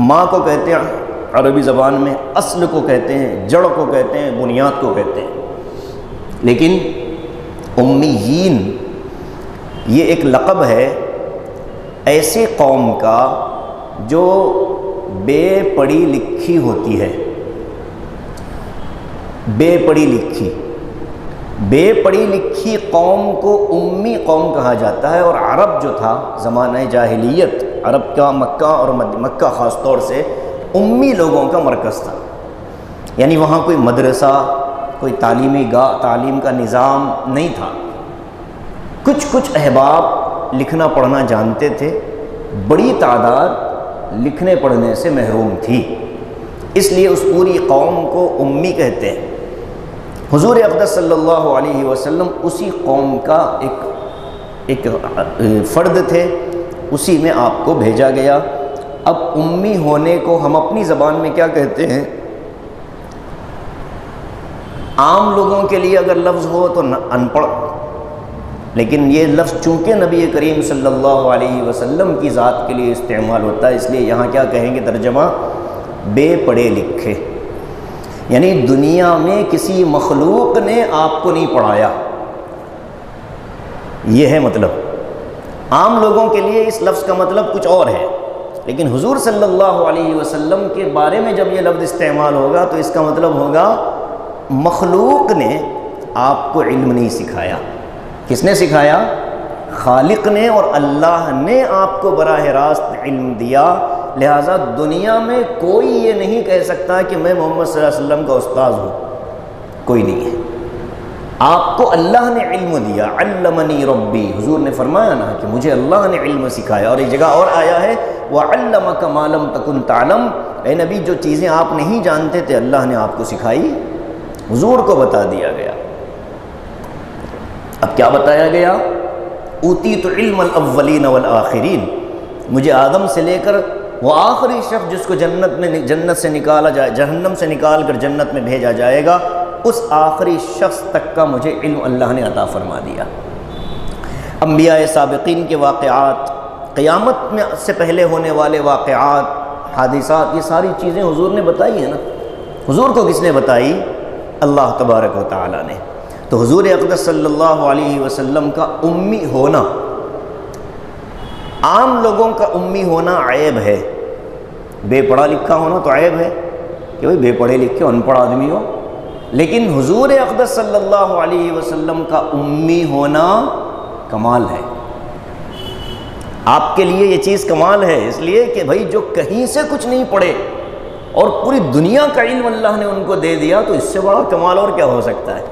ماں کو کہتے ہیں عربی زبان میں، اصل کو کہتے ہیں، جڑ کو کہتے ہیں، بنیاد کو کہتے ہیں، لیکن امیین یہ ایک لقب ہے ایسی قوم کا جو بے پڑھی لکھی ہوتی ہے۔ بے پڑھی لکھی قوم کو امی قوم کہا جاتا ہے۔ اور عرب جو تھا زمانہ جاہلیت، عرب کا مکہ اور مکہ خاص طور سے امی لوگوں کا مرکز تھا، یعنی وہاں کوئی مدرسہ، کوئی تعلیم کا نظام نہیں تھا۔ کچھ احباب لکھنا پڑھنا جانتے تھے، بڑی تعداد لکھنے پڑھنے سے محروم تھی، اس لیے اس پوری قوم کو امی کہتے ہیں۔ حضور اقدس صلی اللہ علیہ وسلم اسی قوم کا ایک فرد تھے، اسی میں آپ کو بھیجا گیا۔ اب امی ہونے کو ہم اپنی زبان میں کیا کہتے ہیں؟ عام لوگوں کے لیے اگر لفظ ہو تو ان پڑھ، لیکن یہ لفظ چونکہ نبی کریم صلی اللہ علیہ وسلم کی ذات کے لیے استعمال ہوتا ہے، اس لیے یہاں کیا کہیں گے ترجمہ؟ بے پڑھے لکھے، یعنی دنیا میں کسی مخلوق نے آپ کو نہیں پڑھایا، یہ ہے مطلب۔ عام لوگوں کے لیے اس لفظ کا مطلب کچھ اور ہے، لیکن حضور صلی اللہ علیہ وسلم کے بارے میں جب یہ لفظ استعمال ہوگا تو اس کا مطلب ہوگا مخلوق نے آپ کو علم نہیں سکھایا۔ کس نے سکھایا؟ خالق نے، اور اللہ نے آپ کو براہ راست علم دیا۔ لہٰذا دنیا میں کوئی یہ نہیں کہہ سکتا کہ میں محمد صلی اللہ علیہ وسلم کا استاذ ہوں، کوئی نہیں ہے۔ آپ کو اللہ نے علم دیا، علمنی ربی، حضور نے فرمایا نا کہ مجھے اللہ نے علم سکھایا۔ اور ایک جگہ اور آیا ہے وَعَلَّمَكَ مَا لَمْ تَكُنْ تَعْلَمْ، اے نبی جو چیزیں آپ نہیں جانتے تھے اللہ نے آپ کو سکھائی، حضور کو بتا دیا گیا۔ اب کیا بتایا گیا؟ اوتیت علم الاولین والآخرین، مجھے آدم سے لے کر وہ آخری شخص جس کو جنت سے نکالا جائے، جہنم سے نکال کر جنت میں بھیجا جائے گا، اس آخری شخص تک کا مجھے علم اللہ نے عطا فرما دیا۔ انبیاء سابقین کے واقعات، قیامت میں سے پہلے ہونے والے واقعات، حادثات، یہ ساری چیزیں حضور نے بتائی ہیں نا۔ حضور کو کس نے بتائی؟ اللہ تبارک و تعالیٰ نے۔ تو حضور اقدس صلی اللہ علیہ وسلم کا امی ہونا، عام لوگوں کا امی ہونا عیب ہے، بے پڑھا لکھا ہونا تو عیب ہے کہ بھائی بے پڑھے لکھے ان پڑھ آدمی ہو، لیکن حضور اقدس صلی اللہ علیہ وسلم کا امی ہونا کمال ہے۔ آپ کے لیے یہ چیز کمال ہے، اس لیے کہ بھائی جو کہیں سے کچھ نہیں پڑھے اور پوری دنیا کا علم اللہ نے ان کو دے دیا، تو اس سے بڑا کمال اور کیا ہو سکتا ہے؟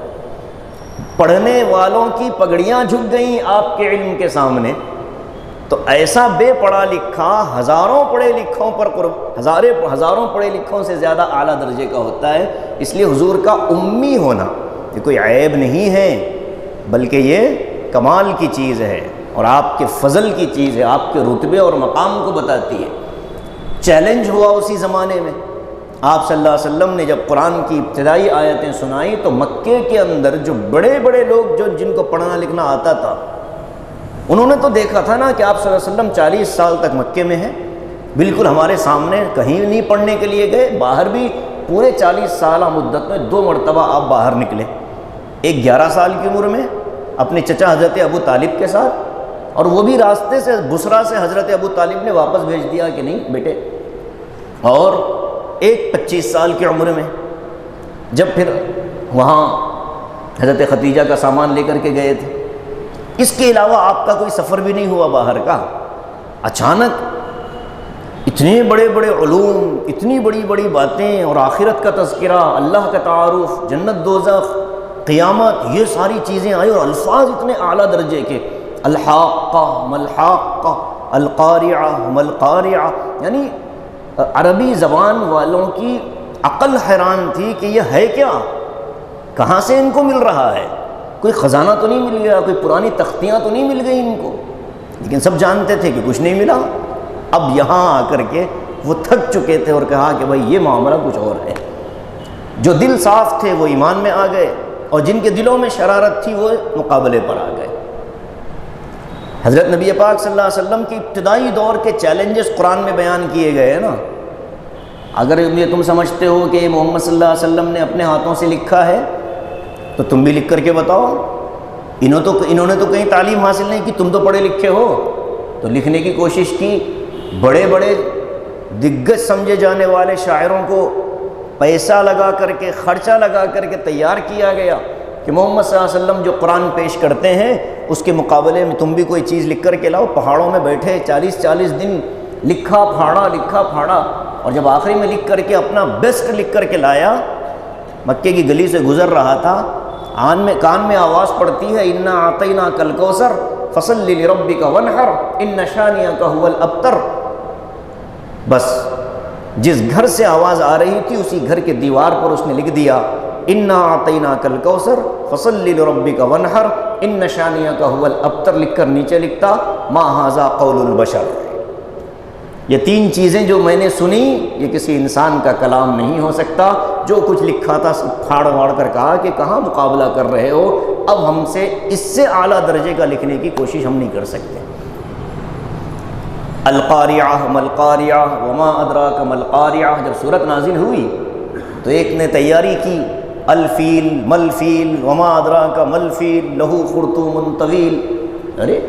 پڑھنے والوں کی پگڑیاں جھک گئیں آپ کے علم کے سامنے، تو ایسا بے پڑھا لکھا ہزاروں پڑھے لکھوں پر ہزاروں پڑھے لکھوں سے زیادہ اعلیٰ درجے کا ہوتا ہے۔ اس لیے حضور کا امی ہونا یہ کوئی عیب نہیں ہے، بلکہ یہ کمال کی چیز ہے اور آپ کے فضل کی چیز ہے، آپ کے رتبے اور مقام کو بتاتی ہے۔ چیلنج ہوا اسی زمانے میں، آپ صلی اللہ علیہ وسلم نے جب قرآن کی ابتدائی آیتیں سنائیں تو مکے کے اندر جو بڑے بڑے لوگ جن کو پڑھنا لکھنا آتا تھا، انہوں نے تو دیکھا تھا نا کہ آپ صلی اللہ علیہ وسلم 40 سال تک مکے میں ہیں، بالکل ہمارے سامنے، کہیں نہیں پڑھنے کے لیے گئے، باہر بھی پورے 40 سالہ مدت میں 2 مرتبہ آپ باہر نکلے، ایک 11 سال کی عمر میں اپنے چچا حضرت ابو طالب کے ساتھ، اور وہ بھی راستے سے بصرہ سے حضرت ابو طالب نے واپس بھیج دیا کہ نہیں بیٹے، اور ایک 25 سال کی عمر میں جب پھر وہاں حضرت خدیجہ کا سامان لے کر کے گئے تھے۔ اس کے علاوہ آپ کا کوئی سفر بھی نہیں ہوا باہر کا، اچانک اتنے بڑے بڑے علوم، اتنی بڑی بڑی باتیں اور آخرت کا تذکرہ، اللہ کا تعارف، جنت دوزخ، قیامت، یہ ساری چیزیں آئی اور الفاظ اتنے اعلیٰ درجے کے، الحاقہ ملحاقہ، القارعہ ملقارعہ، یعنی عربی زبان والوں کی عقل حیران تھی کہ یہ ہے کیا، کہاں سے ان کو مل رہا ہے، کوئی خزانہ تو نہیں مل گیا، کوئی پرانی تختیاں تو نہیں مل گئی ان کو، لیکن سب جانتے تھے کہ کچھ نہیں ملا۔ اب یہاں آ کر کے وہ تھک چکے تھے اور کہا کہ بھائی یہ معاملہ کچھ اور ہے۔ جو دل صاف تھے وہ ایمان میں آ گئے، اور جن کے دلوں میں شرارت تھی وہ مقابلے پر آ گئے۔ حضرت نبی پاک صلی اللہ علیہ وسلم کی ابتدائی دور کے چیلنجز قرآن میں بیان کیے گئے ہیں نا۔ اگر یہ تم سمجھتے ہو کہ محمد صلی اللہ علیہ وسلم نے اپنے ہاتھوں سے لکھا ہے تو تم بھی لکھ کر کے بتاؤ، انہوں نے تو کہیں تعلیم حاصل نہیں کی، تم تو پڑھے لکھے ہو، تو لکھنے کی کوشش کی۔ بڑے بڑے دگج سمجھے جانے والے شاعروں کو پیسہ لگا کر کے، خرچہ لگا کر کے تیار کیا گیا کہ محمد صلی اللہ علیہ وسلم جو قرآن پیش کرتے ہیں اس کے مقابلے میں تم بھی کوئی چیز لکھ کر کے لاؤ۔ پہاڑوں میں بیٹھے 40 دن لکھا پھاڑا، اور جب آخری میں لکھ کر کے اپنا بیسٹ لکھ کر کے لایا، مکے کی گلی سے گزر رہا تھا، کان میں آواز پڑتی ہے، انا اعطیناک الکوثر فصلی لربک وانحر ان شانئک ھو الابتر۔ بس جس گھر سے آواز آ رہی تھی اسی گھر کے دیوار پر اس نے لکھ دیا، انا اعطیناک الکوثر فصلی لربک وانحر ان شانئک ھو الابتر، لکھ کر نیچے لکھتا ما ھذا قول البشر۔ یہ 3 چیزیں جو میں نے سنی یہ کسی انسان کا کلام نہیں ہو سکتا، جو کچھ لکھا تھا سب پھاڑ واڑ کر کہا کہ کہاں مقابلہ کر رہے ہو، اب ہم سے اس سے اعلیٰ درجے کا لکھنے کی کوشش ہم نہیں کر سکتے۔ القاریعہ ملقاریعہ وما ادراک ملقاریعہ، جب صورت نازل ہوئی تو ایک نے تیاری کی، الفیل ملفیل وما ادراک ملفیل لہو خرطوم طویل۔ ارے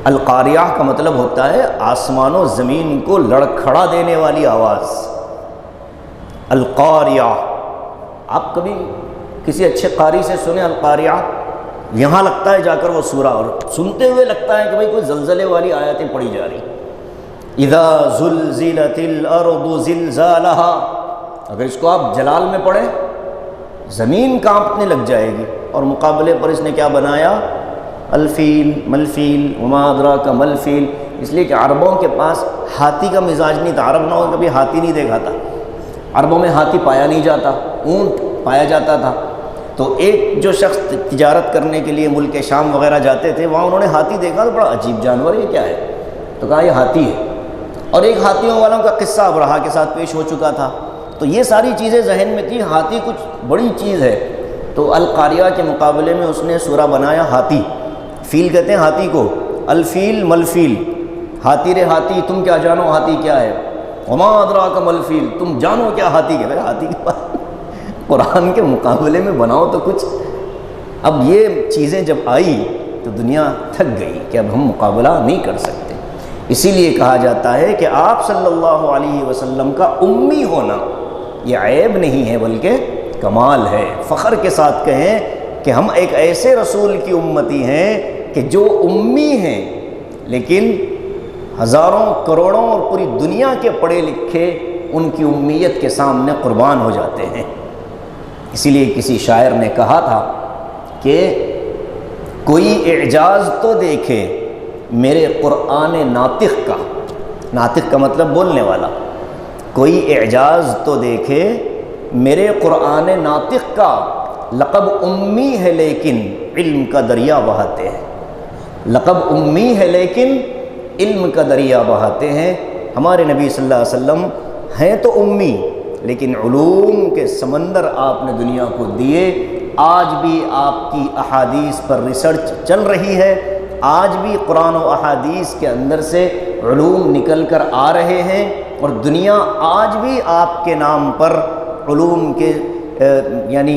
القاریہ کا مطلب ہوتا ہے آسمان و زمین کو لڑکھڑا دینے والی آواز، القاریہ۔ آپ کبھی کسی اچھے قاری سے سنیں القاریہ، یہاں لگتا ہے جا کر وہ سورہ، اور سنتے ہوئے لگتا ہے کہ بھئی کوئی زلزلے والی آیتیں پڑھی جا رہی۔ اذا زلزلت الارض زلزالہا، اگر اس کو آپ جلال میں پڑھیں زمین کانپنے لگ جائے گی، اور مقابلے پر اس نے کیا بنایا، الفیل ملفیل وما ادراک ملفیل، اس لیے کہ عربوں کے پاس ہاتھی کا مزاج نہیں تھا، عرب نہ ہو کبھی ہاتھی نہیں دیکھا تھا، عربوں میں ہاتھی پایا نہیں جاتا، اونٹ پایا جاتا تھا۔ تو ایک جو شخص تجارت کرنے کے لیے ملک شام وغیرہ جاتے تھے، وہاں انہوں نے ہاتھی دیکھا تو بڑا عجیب جانور، یہ کیا ہے، تو کہا یہ ہاتھی ہے، اور ایک ہاتھیوں والوں کا قصہ ابرہا کے ساتھ پیش ہو چکا تھا، تو یہ ساری چیزیں ذہن میں تھی، ہاتھی کچھ بڑی چیز ہے، تو القاریہ کے مقابلے میں اس نے سورہ بنایا ہاتھی، فیل کہتے ہیں ہاتھی کو، الفیل ملفیل، ہاتھی رے ہاتھی تم کیا جانو ہاتھی کیا ہے، وما ادراک ملفیل تم جانو کیا ہاتھی کیا ہے۔ ہاتھی کے پاس قرآن کے مقابلے میں بناؤ تو کچھ۔ اب یہ چیزیں جب آئی تو دنیا تھک گئی کہ اب ہم مقابلہ نہیں کر سکتے، اسی لیے کہا جاتا ہے کہ آپ صلی اللہ علیہ وسلم کا امی ہونا یہ عیب نہیں ہے بلکہ کمال ہے۔ فخر کے ساتھ کہیں کہ ہم ایک ایسے رسول کی امتی ہیں کہ جو امی ہیں لیکن ہزاروں کروڑوں اور پوری دنیا کے پڑھے لکھے ان کی امیت کے سامنے قربان ہو جاتے ہیں۔ اسی لیے کسی شاعر نے کہا تھا کہ کوئی اعجاز تو دیکھے میرے قرآن ناطق کا، ناطق کا مطلب بولنے والا، کوئی اعجاز تو دیکھے میرے قرآن ناطق کا، لقب امی ہے لیکن علم کا دریا بہاتے ہیں، لقب امی ہے لیکن علم کا دریا بہاتے ہیں۔ ہمارے نبی صلی اللہ علیہ وسلم ہیں تو امی، لیکن علوم کے سمندر آپ نے دنیا کو دیے۔ آج بھی آپ کی احادیث پر ریسرچ چل رہی ہے، آج بھی قرآن و احادیث کے اندر سے علوم نکل کر آ رہے ہیں، اور دنیا آج بھی آپ کے نام پر علوم کے یعنی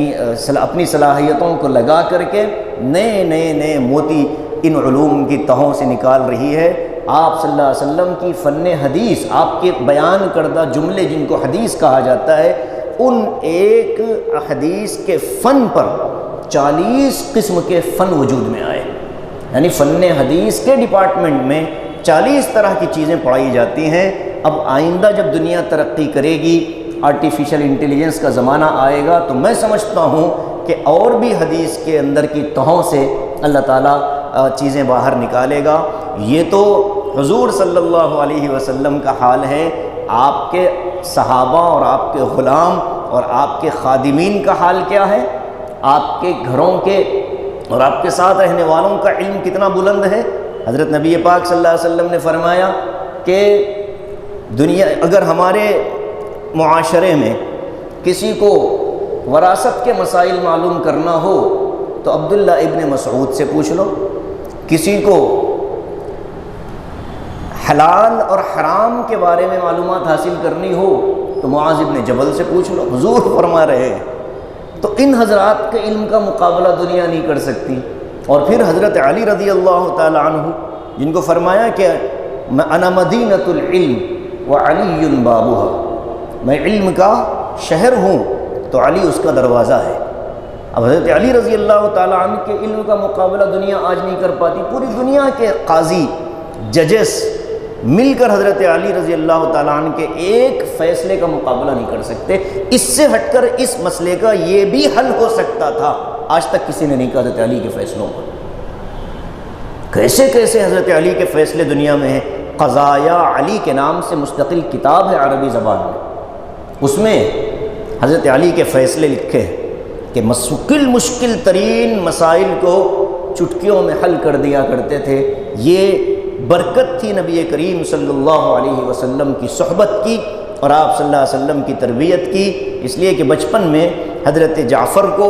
اپنی صلاحیتوں کو لگا کر کے نئے موتی ان علوم کی تہوں سے نکال رہی ہے۔ آپ صلی اللہ علیہ وسلم کی فن حدیث، آپ کے بیان کردہ جملے جن کو حدیث کہا جاتا ہے، ان ایک حدیث کے فن پر 40 قسم کے فن وجود میں آئے، یعنی فن حدیث کے ڈپارٹمنٹ میں 40 طرح کی چیزیں پڑھائی جاتی ہیں۔ اب آئندہ جب دنیا ترقی کرے گی، آرٹیفیشل انٹیلیجنس کا زمانہ آئے گا، تو میں سمجھتا ہوں کہ اور بھی حدیث کے اندر کی تہوں سے اللہ تعالیٰ چیزیں باہر نکالے گا۔ یہ تو حضور صلی اللہ علیہ وسلم کا حال ہے، آپ کے صحابہ اور آپ کے غلام اور آپ کے خادمین کا حال کیا ہے؟ آپ کے گھروں کے اور آپ کے ساتھ رہنے والوں کا علم کتنا بلند ہے؟ حضرت نبی پاک صلی اللہ علیہ وسلم نے فرمایا کہ دنیا اگر ہمارے معاشرے میں کسی کو وراثت کے مسائل معلوم کرنا ہو تو عبداللہ ابن مسعود سے پوچھ لو، کسی کو حلال اور حرام کے بارے میں معلومات حاصل کرنی ہو تو معاذ ابن جبل سے پوچھ لو، حضور فرما رہے ہیں۔ تو ان حضرات کے علم کا مقابلہ دنیا نہیں کر سکتی۔ اور پھر حضرت علی رضی اللہ تعالی عنہ، جن کو فرمایا کہ انا مدینۃ العلم وعلی بابها، میں علم کا شہر ہوں تو علی اس کا دروازہ ہے۔ اب حضرت علی رضی اللہ تعالی عنہ کے علم کا مقابلہ دنیا آج نہیں کر پاتی۔ پوری دنیا کے قاضی، ججز مل کر حضرت علی رضی اللہ تعالیٰ عنہ کے ایک فیصلے کا مقابلہ نہیں کر سکتے۔ اس سے ہٹ کر اس مسئلے کا یہ بھی حل ہو سکتا تھا، آج تک کسی نے نہیں کہا حضرت علی کے فیصلوں پر۔ کیسے کیسے حضرت علی کے فیصلے دنیا میں ہیں۔ قضایا علی کے نام سے مستقل کتاب ہے عربی زبان میں، اس میں حضرت علی کے فیصلے لکھے ہیں کہ مشکل ترین مسائل کو چٹکیوں میں حل کر دیا کرتے تھے۔ یہ برکت تھی نبی کریم صلی اللہ علیہ وسلم کی صحبت کی اور آپ صلی اللہ علیہ وسلم کی تربیت کی، اس لیے کہ بچپن میں حضرت جعفر کو،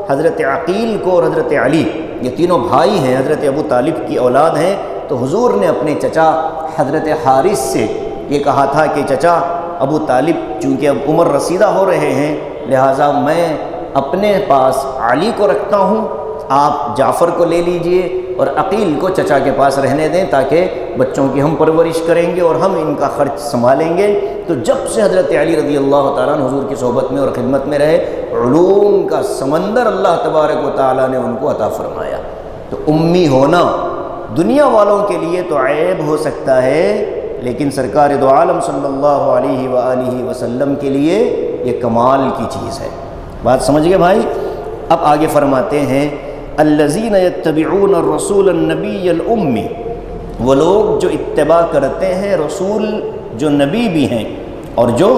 حضرت عقیل کو اور حضرت علی، یہ تینوں بھائی ہیں، حضرت ابو طالب کی اولاد ہیں، تو حضور نے اپنے چچا حضرت حارث سے یہ کہا تھا کہ چچا ابو طالب چونکہ اب عمر رسیدہ ہو رہے ہیں، لہٰذا میں اپنے پاس علی کو رکھتا ہوں، آپ جعفر کو لے لیجئے اور عقیل کو چچا کے پاس رہنے دیں تاکہ بچوں کی ہم پرورش کریں گے اور ہم ان کا خرچ سنبھالیں گے۔ تو جب سے حضرت علی رضی اللہ تعالیٰ عنہ حضور کی صحبت میں اور خدمت میں رہے، علوم کا سمندر اللہ تبارک و تعالیٰ نے ان کو عطا فرمایا۔ تو امی ہونا دنیا والوں کے لیے تو عیب ہو سکتا ہے، لیکن سرکار دو عالم صلی اللہ علیہ وآلہ وسلم کے لیے یہ کمال کی چیز ہے۔ بات سمجھ گئے بھائی؟ اب آگے فرماتے ہیں الذین یتبعون الرسول النبی الامی، وہ لوگ جو اتباع کرتے ہیں رسول جو نبی بھی ہیں اور جو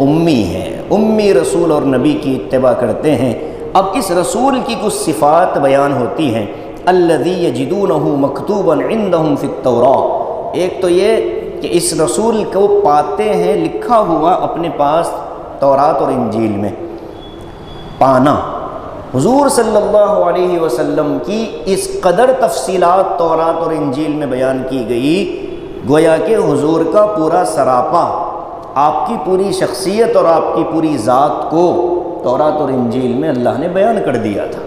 امی ہیں، امی رسول اور نبی کی اتباع کرتے ہیں۔ اب اس رسول کی کچھ صفات بیان ہوتی ہیں۔ الذی یجدونہ مکتوبا عندہم فی التوراۃ، ایک تو یہ کہ اس رسول کو پاتے ہیں لکھا ہوا اپنے پاس تورات اور انجیل میں، پانا۔ حضور صلی اللہ علیہ وسلم کی اس قدر تفصیلات تورات اور انجیل میں بیان کی گئی، گویا کہ حضور کا پورا سراپا، آپ کی پوری شخصیت اور آپ کی پوری ذات کو تورات اور انجیل میں اللہ نے بیان کر دیا تھا۔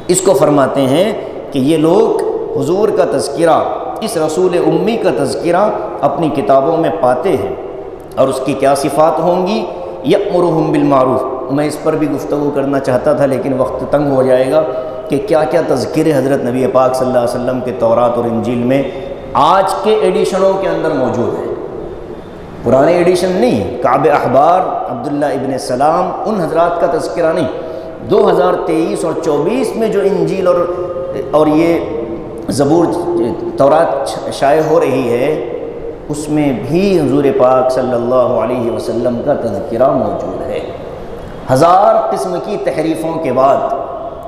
اس کو فرماتے ہیں کہ یہ لوگ حضور کا تذکرہ، اس رسول امی کا تذکرہ اپنی کتابوں میں پاتے ہیں، اور اس کی کیا صفات ہوں گی؟ یأمرہم بالمعروف، میں اس پر بھی گفتگو کرنا چاہتا تھا لیکن وقت تنگ ہو جائے گا کہ کیا کیا تذکرے حضرت نبی پاک صلی اللہ علیہ وسلم کے تورات اور انجیل میں آج کے ایڈیشنوں کے اندر موجود ہیں، پرانے ایڈیشن نہیں، کعب احبار، عبداللہ ابن سلام، ان حضرات کا تذکرہ نہیں، 2023 اور 24 میں جو انجیل اور یہ زبور تورات شائع ہو رہی ہے، اس میں بھی حضور پاک صلی اللہ علیہ وسلم کا تذکرہ موجود ہے۔ 1000 قسم کی تحریفوں کے بعد،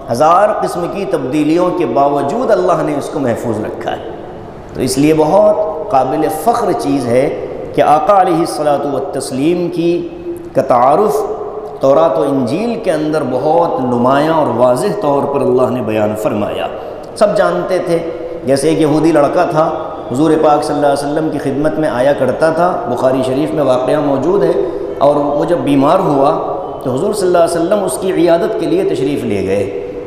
1000 قسم کی تبدیلیوں کے باوجود اللہ نے اس کو محفوظ رکھا ہے۔ تو اس لیے بہت قابل فخر چیز ہے کہ آقا علیہ الصلاۃ والتسلیم کا تعارف تورات و انجیل کے اندر بہت نمایاں اور واضح طور پر اللہ نے بیان فرمایا۔ سب جانتے تھے، جیسے ایک یہودی لڑکا تھا، حضور پاک صلی اللہ علیہ وسلم کی خدمت میں آیا کرتا تھا، بخاری شریف میں واقعہ موجود ہے، اور وہ جب بیمار ہوا تو حضور صلی اللہ علیہ وسلم اس کی عیادت کے لیے تشریف لے گئے،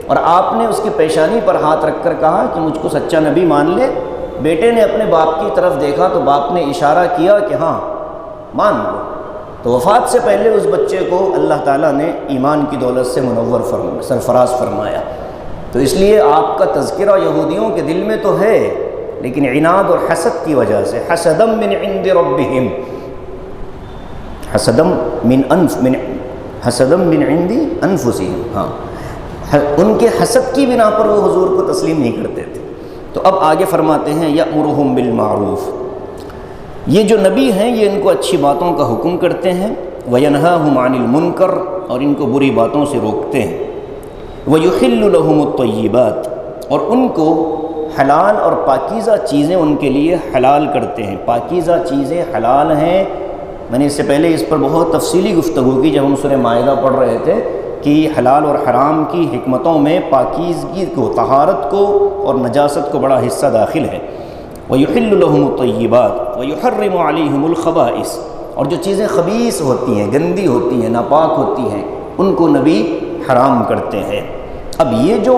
اور آپ نے اس کی پیشانی پر ہاتھ رکھ کر کہا کہ مجھ کو سچا نبی مان لے۔ بیٹے نے اپنے باپ کی طرف دیکھا تو باپ نے اشارہ کیا کہ ہاں مان لو، تو وفات سے پہلے اس بچے کو اللہ تعالیٰ نے ایمان کی دولت سے منور سرفراز فرمایا۔ تو اس لیے آپ کا تذکرہ یہودیوں کے دل میں تو ہے، لیکن عناد اور حسد کی وجہ سے، حسدم من عند ربہم، حسدم من عند انفسہم، ہاں، ان کے حسد کی بنا پر وہ حضور کو تسلیم نہیں کرتے تھے۔ تو اب آگے فرماتے ہیں یأمرہم بالمعروف، یہ جو نبی ہیں یہ ان کو اچھی باتوں کا حکم کرتے ہیں، وینہاہم عن المنکر، اور ان کو بری باتوں سے روکتے ہیں، ویحل لہم الطیبات، اور ان کو حلال اور پاکیزہ چیزیں ان کے لیے حلال کرتے ہیں۔ پاکیزہ چیزیں حلال ہیں، میں نے اس سے پہلے اس پر بہت تفصیلی گفتگو کی جب ہم سورہ مائدہ پڑھ رہے تھے کہ حلال اور حرام کی حکمتوں میں پاکیزگی کو، طہارت کو اور نجاست کو بڑا حصہ داخل ہے۔ وَيُحِلُّ لَهُمُ الطَّيِّبَاتِ وَيُحَرِّمُ عَلَيْهِمُ الْخَبَائِثَ، اور جو چیزیں خبیث ہوتی ہیں، گندی ہوتی ہیں، ناپاک ہوتی ہیں، ان کو نبی حرام کرتے ہیں۔ اب یہ جو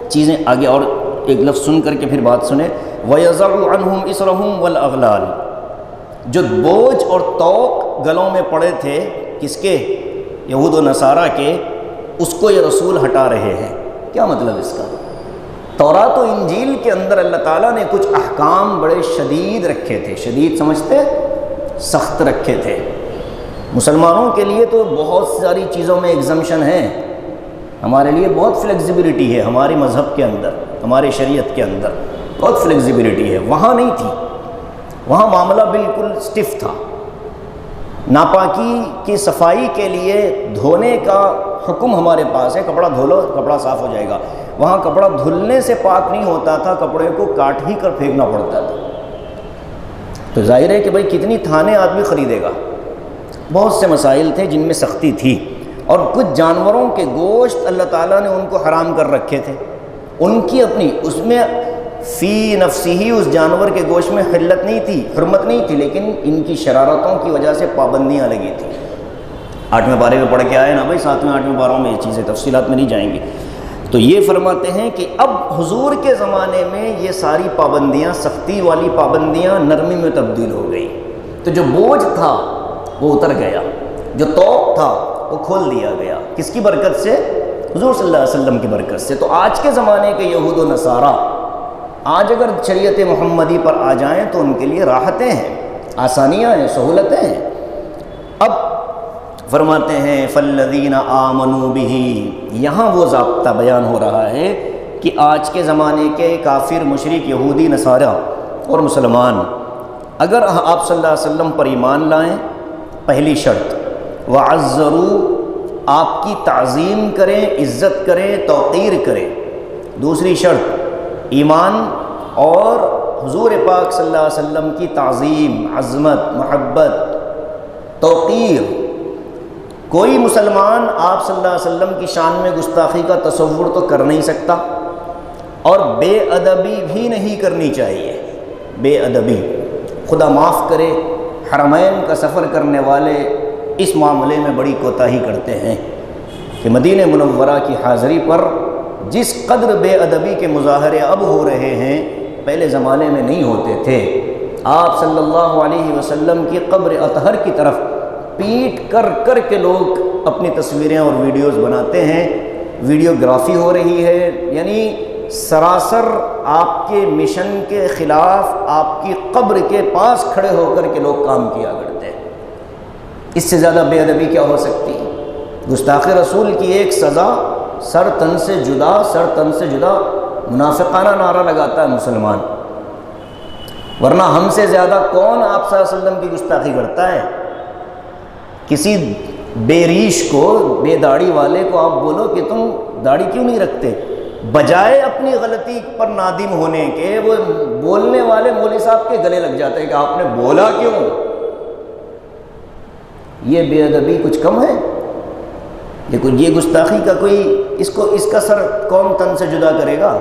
چیزیں آگے، اور ایک لفظ سن کر کے پھر بات سنیں، وَيَضَعُ عَنْهُمْ إِصْرَهُمْ وَالْأَغْلَالِ، جو بوجھ اور طوق گلوں میں پڑے تھے کس کے؟ یہود و نصارہ کے، اس کو یہ رسول ہٹا رہے ہیں۔ کیا مطلب اس کا؟ تورات و انجیل کے اندر اللہ تعالیٰ نے کچھ احکام بڑے شدید رکھے تھے، شدید سمجھتے سخت رکھے تھے۔ مسلمانوں کے لیے تو بہت ساری چیزوں میں ایگزمشن ہے، ہمارے لیے بہت فلیکسیبلٹی ہے، ہمارے مذہب کے اندر، ہمارے شریعت کے اندر بہت فلیکسیبلٹی ہے۔ وہاں نہیں تھی، وہاں معاملہ بالکل سٹف تھا۔ ناپاکی کی صفائی کے لیے دھونے کا حکم ہمارے پاس ہے، کپڑا دھو لو کپڑا صاف ہو جائے گا۔ وہاں کپڑا دھلنے سے پاک نہیں ہوتا تھا، کپڑے کو کاٹ ہی کر پھینکنا پڑتا تھا۔ تو ظاہر ہے کہ بھائی کتنی تھانے آدمی خریدے گا۔ بہت سے مسائل تھے جن میں سختی تھی، اور کچھ جانوروں کے گوشت اللہ تعالیٰ نے ان کو حرام کر رکھے تھے، ان کی اپنی اس میں فی نفسی ہی اس جانور کے گوشت میں حلت نہیں تھی، حرمت نہیں تھی، لیکن ان کی شرارتوں کی وجہ سے پابندیاں لگی تھیں۔ 8ویں پارے میں پڑھ کے آئے نا بھائی، 7ویں 8ویں پاروں میں یہ چیزیں تفصیلات میں نہیں جائیں گے۔ تو یہ فرماتے ہیں کہ اب حضور کے زمانے میں یہ ساری پابندیاں، سختی والی پابندیاں نرمی میں تبدیل ہو گئی۔ تو جو بوجھ تھا وہ اتر گیا، جو طوق تھا وہ کھول دیا گیا۔ کس کی برکت سے؟ حضور صلی اللہ علیہ وسلم کی برکت سے۔ تو آج کے زمانے کے یہود و نصارہ آج اگر شریعت محمدی پر آ جائیں تو ان کے لیے راحتیں ہیں، آسانیاں ہیں، سہولتیں ہیں۔ اب فرماتے ہیں فَالَّذِينَ آمَنُوا بِهِ، یہاں وہ ضابطہ بیان ہو رہا ہے کہ آج کے زمانے کے کافر، مشرک، یہودی، نصارہ اور مسلمان اگر آپ صلی اللہ علیہ وسلم پر ایمان لائیں، پہلی شرط وَعَزَّرُوا، آپ کی تعظیم کریں، عزت کریں، توقیر کریں۔ دوسری شرط ایمان اور حضور پاک صلی اللہ علیہ وسلم کی تعظیم، عظمت، محبت، توقیر۔ کوئی مسلمان آپ صلی اللہ علیہ وسلم کی شان میں گستاخی کا تصور تو کر نہیں سکتا، اور بے ادبی بھی نہیں کرنی چاہیے۔ بے ادبی، خدا معاف کرے، حرمین کا سفر کرنے والے اس معاملے میں بڑی کوتاہی کرتے ہیں کہ مدینہ منورہ کی حاضری پر جس قدر بے ادبی کے مظاہرے اب ہو رہے ہیں پہلے زمانے میں نہیں ہوتے تھے۔ آپ صلی اللہ علیہ وسلم کی قبر اطہر کی طرف پیٹ کر کر کے لوگ اپنی تصویریں اور ویڈیوز بناتے ہیں، ویڈیوگرافی ہو رہی ہے، یعنی سراسر آپ کے مشن کے خلاف آپ کی قبر کے پاس کھڑے ہو کر کے لوگ کام کیا کرتے ہیں۔ اس سے زیادہ بے ادبی کیا ہو سکتی ہے؟ گستاخ رسول کی ایک سزا سر تن سے جدا منافقانہ نعرہ لگاتا ہے مسلمان، ورنہ ہم سے زیادہ کون آپ صلی اللہ علیہ وسلم کی گستاخی کرتا ہے؟ کسی بے ریش کو، بے داڑھی والے کو آپ بولو کہ تم داڑھی کیوں نہیں رکھتے، بجائے اپنی غلطی پر نادم ہونے کے وہ بولنے والے مولوی صاحب کے گلے لگ جاتے ہیں کہ آپ نے بولا کیوں؟ یہ بے ادبی کچھ کم ہے؟ یہ گستاخی کا کوئی اس کا سر کون تن سے جدا کرے گا؟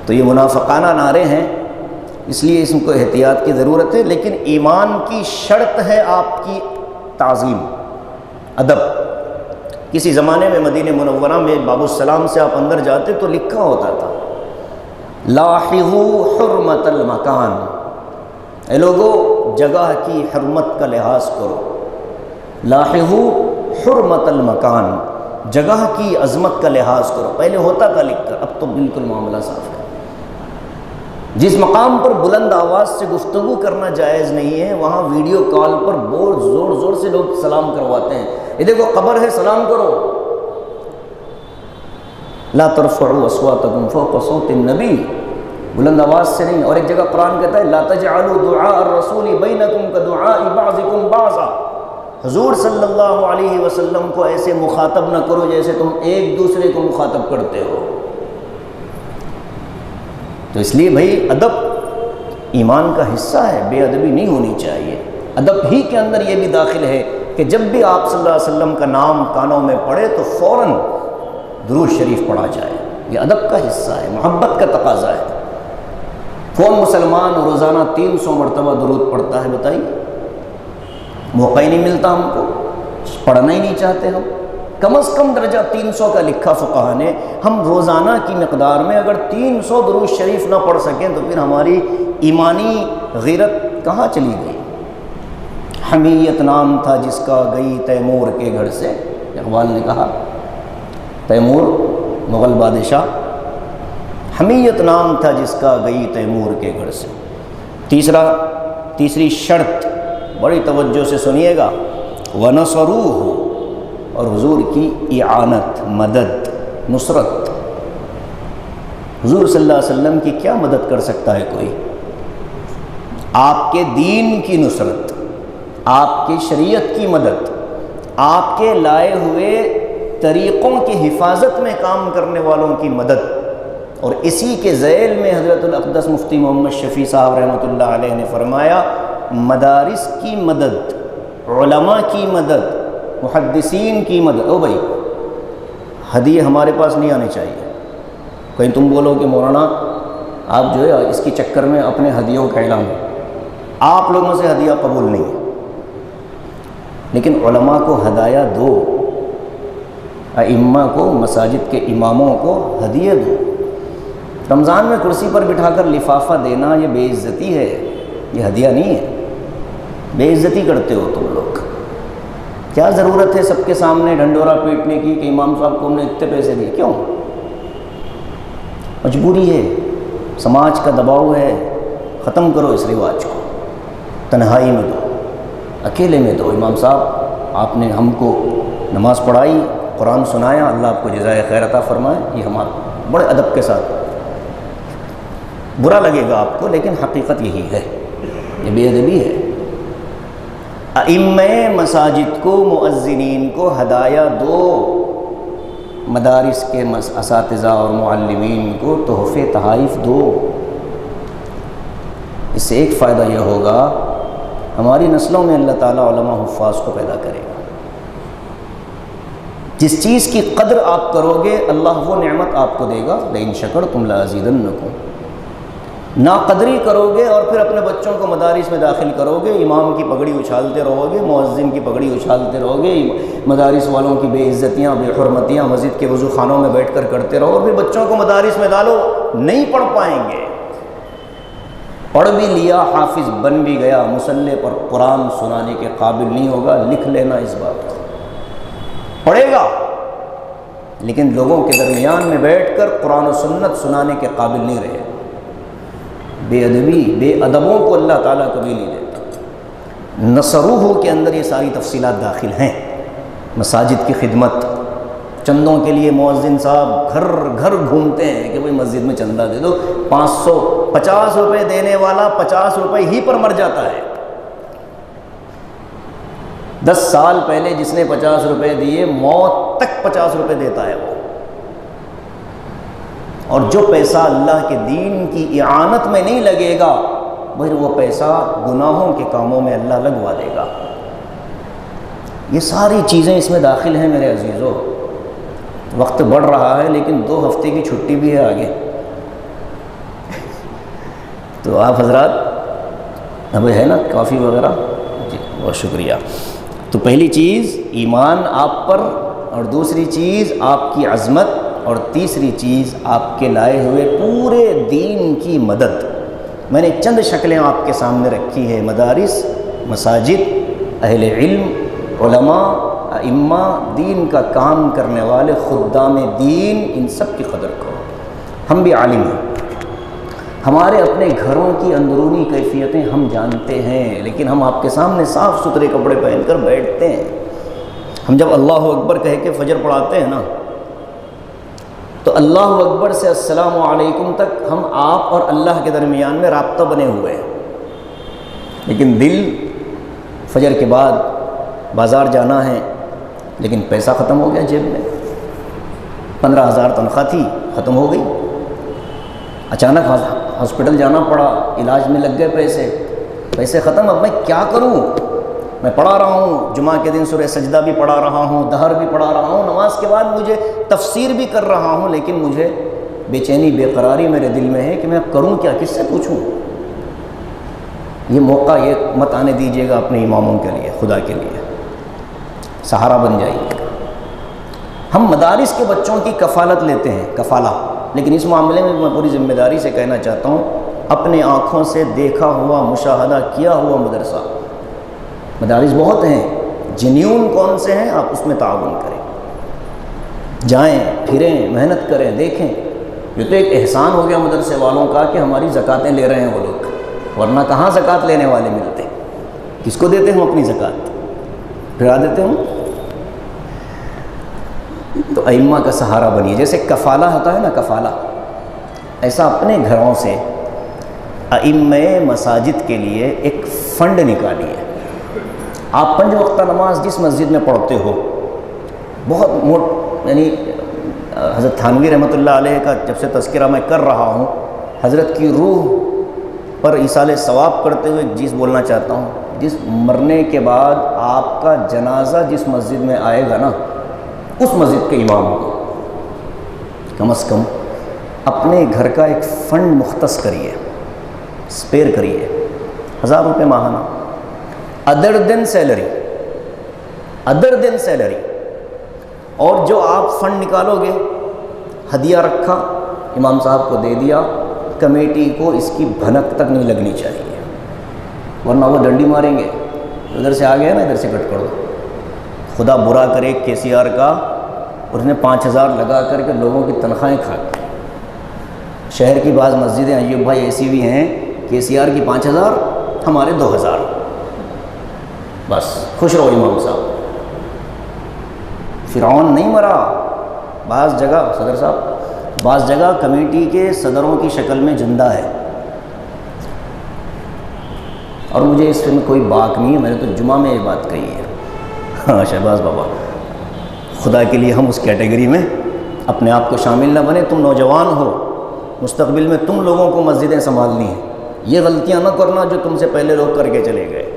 تو یہ منافقانہ نعرے ہیں، اس لیے اس کو احتیاط کی ضرورت ہے، لیکن ایمان کی شرط ہے آپ کی تعظیم، ادب۔ کسی زمانے میں مدینہ منورہ میں باب السلام سے آپ اندر جاتے تو لکھا ہوتا تھا لاحظوا حرمت المکان، اے لوگو جگہ کی حرمت کا لحاظ کرو، لاحظوا حرمت المکان، جگہ کی عظمت کا لحاظ کرو۔ پہلے ہوتا تھا لکھ کر، اب تو بالکل معاملہ صاف ہے۔ جس مقام پر بلند آواز سے گفتگو کرنا جائز نہیں ہے، وہاں ویڈیو کال پر بہت زور سے لوگ سلام کرواتے ہیں، یہ دیکھو قبر ہے سلام کرو۔ لا ترفعوا اصواتکم فوق صوت النبی، بلند آواز سے نہیں۔ اور ایک جگہ قرآن کہتا ہے لا تجعلوا دعاء الرسول بینکم کدعاء بعضکم بعضا، حضور صلی اللہ علیہ وسلم کو ایسے مخاطب نہ کرو جیسے تم ایک دوسرے کو مخاطب کرتے ہو۔ تو اس لیے بھائی ادب ایمان کا حصہ ہے، بے ادبی نہیں ہونی چاہیے۔ ادب ہی کے اندر یہ بھی داخل ہے کہ جب بھی آپ صلی اللہ علیہ وسلم کا نام کانوں میں پڑے تو فوراً درود شریف پڑھا جائے، یہ ادب کا حصہ ہے، محبت کا تقاضا ہے۔ کون مسلمان روزانہ 300 مرتبہ درود پڑھتا ہے بتائیے؟ موقع ہی نہیں ملتا ہم کو، پڑھنا ہی نہیں چاہتے ہم۔ کم از کم درجہ 300 کا لکھا فقہا نے، ہم روزانہ کی مقدار میں اگر 300 درود شریف نہ پڑھ سکیں تو پھر ہماری ایمانی غیرت کہاں چلی گئی؟ حمیت نام تھا جس کا گئی تیمور کے گھر سے، اقبال نے کہا، تیمور مغل بادشاہ، حمیت نام تھا جس کا گئی تیمور کے گھر سے۔ تیسری شرط بڑی توجہ سے سنیے گا، وَنَصَرُوهُ، اور حضور کی اعانت، مدد، نصرت۔ حضور صلی اللہ علیہ وسلم کی کیا مدد کر سکتا ہے کوئی؟ آپ کے دین کی نصرت، آپ کی شریعت کی مدد، آپ کے لائے ہوئے طریقوں کی حفاظت میں کام کرنے والوں کی مدد۔ اور اسی کے ذیل میں حضرت الاقدس مفتی محمد شفیع صاحب رحمۃ اللہ علیہ نے فرمایا مدارس کی مدد، علماء کی مدد، محدثین کی مدد۔ او بھائی ہدیے ہمارے پاس نہیں آنے چاہیے۔ کہیں تم بولو کہ مولانا آپ جو ہے اس کی چکر میں اپنے ہدیوں کا اعلان، آپ لوگوں سے ہدیہ قبول نہیں ہے، لیکن علماء کو ہدایہ دو، ائمہ کو، مساجد کے اماموں کو ہدیے دو۔ رمضان میں کرسی پر بٹھا کر لفافہ دینا یہ بے عزتی ہے، یہ ہدیہ نہیں ہے، بے عزتی کرتے ہو تم لوگ۔ کیا ضرورت ہے سب کے سامنے ڈھنڈورا پیٹنے کی کہ امام صاحب کو ہم نے اتنے پیسے دیے؟ کیوں؟ مجبوری ہے، سماج کا دباؤ ہے، ختم کرو اس رواج کو، تنہائی میں دو، اکیلے میں دو۔ امام صاحب آپ نے ہم کو نماز پڑھائی، قرآن سنایا، اللہ آپ کو جزائے خیر عطا فرمائے، یہ ہمارا بڑے ادب کے ساتھ، برا لگے گا آپ کو لیکن حقیقت یہی ہے، یہ بے ادبی ہے۔ ائمہ مساجد کو، مؤذنین کو ہدایہ دو، مدارس کے اساتذہ اور معلمین کو تحفے تحائف دو۔ اس سے ایک فائدہ یہ ہوگا ہماری نسلوں میں اللہ تعالیٰ علماء حفاظ کو پیدا کرے گا۔ جس چیز کی قدر آپ کرو گے اللہ وہ نعمت آپ کو دے گا، لئن شکرتم لازیدنکم۔ ناقدری کرو گے اور پھر اپنے بچوں کو مدارس میں داخل کرو گے، امام کی پگڑی اچھالتے رہو گے، مؤذن کی پگڑی اچھالتے رہو گے، مدارس والوں کی بے عزتیاں، بے حرمتیاں مسجد کے وضو خانوں میں بیٹھ کر کرتے رہو، اور پھر بچوں کو مدارس میں ڈالو، نہیں پڑھ پائیں گے۔ پڑھ بھی لیا، حافظ بن بھی گیا، مصلی پر قرآن سنانے کے قابل نہیں ہوگا، لکھ لینا اس بات کو۔ پڑھے گا لیکن لوگوں کے درمیان میں بیٹھ کر قرآن و سنت سنانے کے قابل نہیں رہے۔ بے ادبی، بے ادبوں کو اللہ تعالیٰ کبھی نہیں دیتا۔ نصروہ کے اندر یہ ساری تفصیلات داخل ہیں۔ مساجد کی خدمت، چندوں کے لیے مؤذن صاحب گھر گھر گھومتے ہیں کہ بھئی مسجد میں چندہ دے دو، 550 روپے دینے والا 50 روپے ہی پر مر جاتا ہے۔ 10 سال پہلے جس نے 50 روپے دیے موت تک 50 روپے دیتا ہے وہ، اور جو پیسہ اللہ کے دین کی اعانت میں نہیں لگے گا پھر وہ پیسہ گناہوں کے کاموں میں اللہ لگوا دے گا۔ یہ ساری چیزیں اس میں داخل ہیں میرے عزیزو۔ وقت بڑھ رہا ہے لیکن 2 ہفتے کی چھٹی بھی ہے آگے، تو آپ حضرات اب ہے نا کافی وغیرہ؟ جی بہت شکریہ۔ تو پہلی چیز ایمان آپ پر، اور دوسری چیز آپ کی عظمت، اور تیسری چیز آپ کے لائے ہوئے پورے دین کی مدد۔ میں نے چند شکلیں آپ کے سامنے رکھی ہے، مدارس، مساجد، اہل علم، علماء، ائمہ، دین کا کام کرنے والے، خدام دین، ان سب کی قدر کرو۔ ہم بھی عالم ہیں، ہمارے اپنے گھروں کی اندرونی کیفیتیں ہم جانتے ہیں، لیکن ہم آپ کے سامنے صاف ستھرے کپڑے پہن کر بیٹھتے ہیں۔ ہم جب اللہ اکبر کہہ کے فجر پڑھاتے ہیں نا، تو اللہ اکبر سے السلام علیکم تک ہم آپ اور اللہ کے درمیان میں رابطہ بنے ہوئے ہیں، لیکن دل فجر کے بعد بازار جانا ہے، لیکن پیسہ ختم ہو گیا جیب میں، 15,000 تنخواہ تھی ختم ہو گئی، اچانک ہاسپٹل جانا پڑا، علاج میں لگ گئے پیسے ختم، اب میں کیا کروں؟ میں پڑھا رہا ہوں، جمعہ کے دن سورہ سجدہ بھی پڑھا رہا ہوں، دہر بھی پڑھا رہا ہوں، نماز کے بعد مجھے تفسیر بھی کر رہا ہوں، لیکن مجھے بے چینی بے قراری میرے دل میں ہے کہ میں کروں کیا، کس سے پوچھوں؟ یہ موقع یہ مت آنے دیجیے گا اپنے اماموں کے لیے، خدا کے لیے سہارا بن جائیے گا۔ ہم مدارس کے بچوں کی کفالت لیتے ہیں، کفالہ، لیکن اس معاملے میں میں پوری ذمہ داری سے کہنا چاہتا ہوں، اپنے آنکھوں سے دیکھا ہوا، مشاہدہ کیا ہوا مدرسہ، مدارس بہت ہیں، جنیون کون سے ہیں آپ اس میں تعاون کریں، جائیں پھریں، محنت کریں، دیکھیں۔ یہ تو ایک احسان ہو گیا مدرسے والوں کا کہ ہماری زکاتیں لے رہے ہیں وہ لوگ، ورنہ کہاں زکوٰۃ لینے والے ملتے؟ کس کو دیتے ہوں اپنی زکوٰۃ؟ پھرا دیتے ہوں۔ تو ائمہ کا سہارا بنیے، جیسے کفالہ ہوتا ہے نا، کفالہ، ایسا اپنے گھروں سے ائمہ مساجد کے لیے ایک فنڈ نکالیے۔ آپ 5 وقتہ نماز جس مسجد میں پڑھتے ہو، بہت یعنی حضرت تھانوی رحمۃ اللہ علیہ کا جب سے تذکرہ میں کر رہا ہوں، حضرت کی روح پر ایصال ثواب کرتے ہوئے ایک چیز بولنا چاہتا ہوں، جس مرنے کے بعد آپ کا جنازہ جس مسجد میں آئے گا نا، اس مسجد کے امام کو کم از کم اپنے گھر کا ایک فنڈ مختص کریے، اسپیئر کریے، 1000 روپے ماہانہ، ادر دین سیلری، اور جو آپ فنڈ نکالو گے، ہدیہ رکھا، امام صاحب کو دے دیا، کمیٹی کو اس کی بھنک تک نہیں لگنی چاہیے، ورنہ وہ ڈنڈی ماریں گے، ادھر سے آ گیا نا ادھر سے کٹ کر دو۔ خدا برا کرے KCR کا، اس نے 5000 لگا کر کے لوگوں کی تنخواہیں کھا کے، شہر کی بعض مسجدیں ایوب بھائی ایسی بھی ہیں، KCR کی 5000، ہمارے 2000، بس خوش رہو امام صاحب۔ فرعون نہیں مرا، بعض جگہ صدر صاحب، بعض جگہ کمیٹی کے صدروں کی شکل میں زندہ ہے، اور مجھے اس میں کوئی باک نہیں ہے، میں نے تو جمعہ میں یہ بات کہی ہے۔ ہاں شہباز بابا، خدا کے لیے ہم اس کیٹیگری میں اپنے آپ کو شامل نہ بنے۔ تم نوجوان ہو، مستقبل میں تم لوگوں کو مسجدیں سنبھالنی ہیں، یہ غلطیاں نہ کرنا جو تم سے پہلے لوگ کر کے چلے گئے۔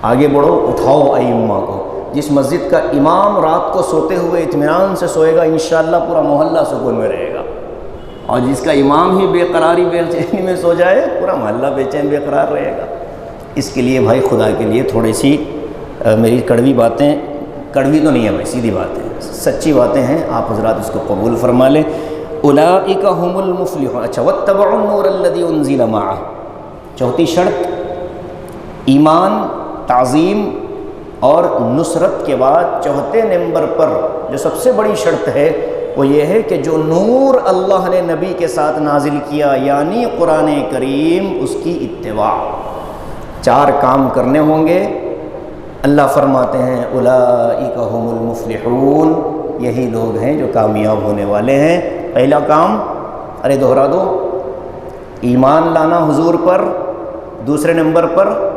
آگے بڑھو، اٹھاؤ ائمہ کو۔ جس مسجد کا امام رات کو سوتے ہوئے اطمینان سے سوئے گا، انشاءاللہ پورا محلہ سکون میں رہے گا، اور جس کا امام ہی بے قراری بے چینی میں سو جائے، پورا محلہ بے چین بے قرار رہے گا۔ اس کے لیے بھائی خدا کے لیے تھوڑی سی میری کڑوی باتیں، کڑوی تو نہیں ہے بھائی، سیدھی باتیں، سچی باتیں ہیں، آپ حضرات اس کو قبول فرما لیں۔ اولئک هم المفلحون۔ اچھا، واتبعوا النور الذی انزل معہ، چوتھی شرط ایمان، تعظیم اور نصرت کے بعد چوتھے نمبر پر جو سب سے بڑی شرط ہے وہ یہ ہے کہ جو نور اللہ نے نبی کے ساتھ نازل کیا یعنی قرآن کریم، اس کی اتباع۔ 4 کام کرنے ہوں گے، اللہ فرماتے ہیں اولئک هم المفلحون، یہی لوگ ہیں جو کامیاب ہونے والے ہیں۔ پہلا کام، ارے دوہرا دو، ایمان لانا حضور پر، دوسرے نمبر پر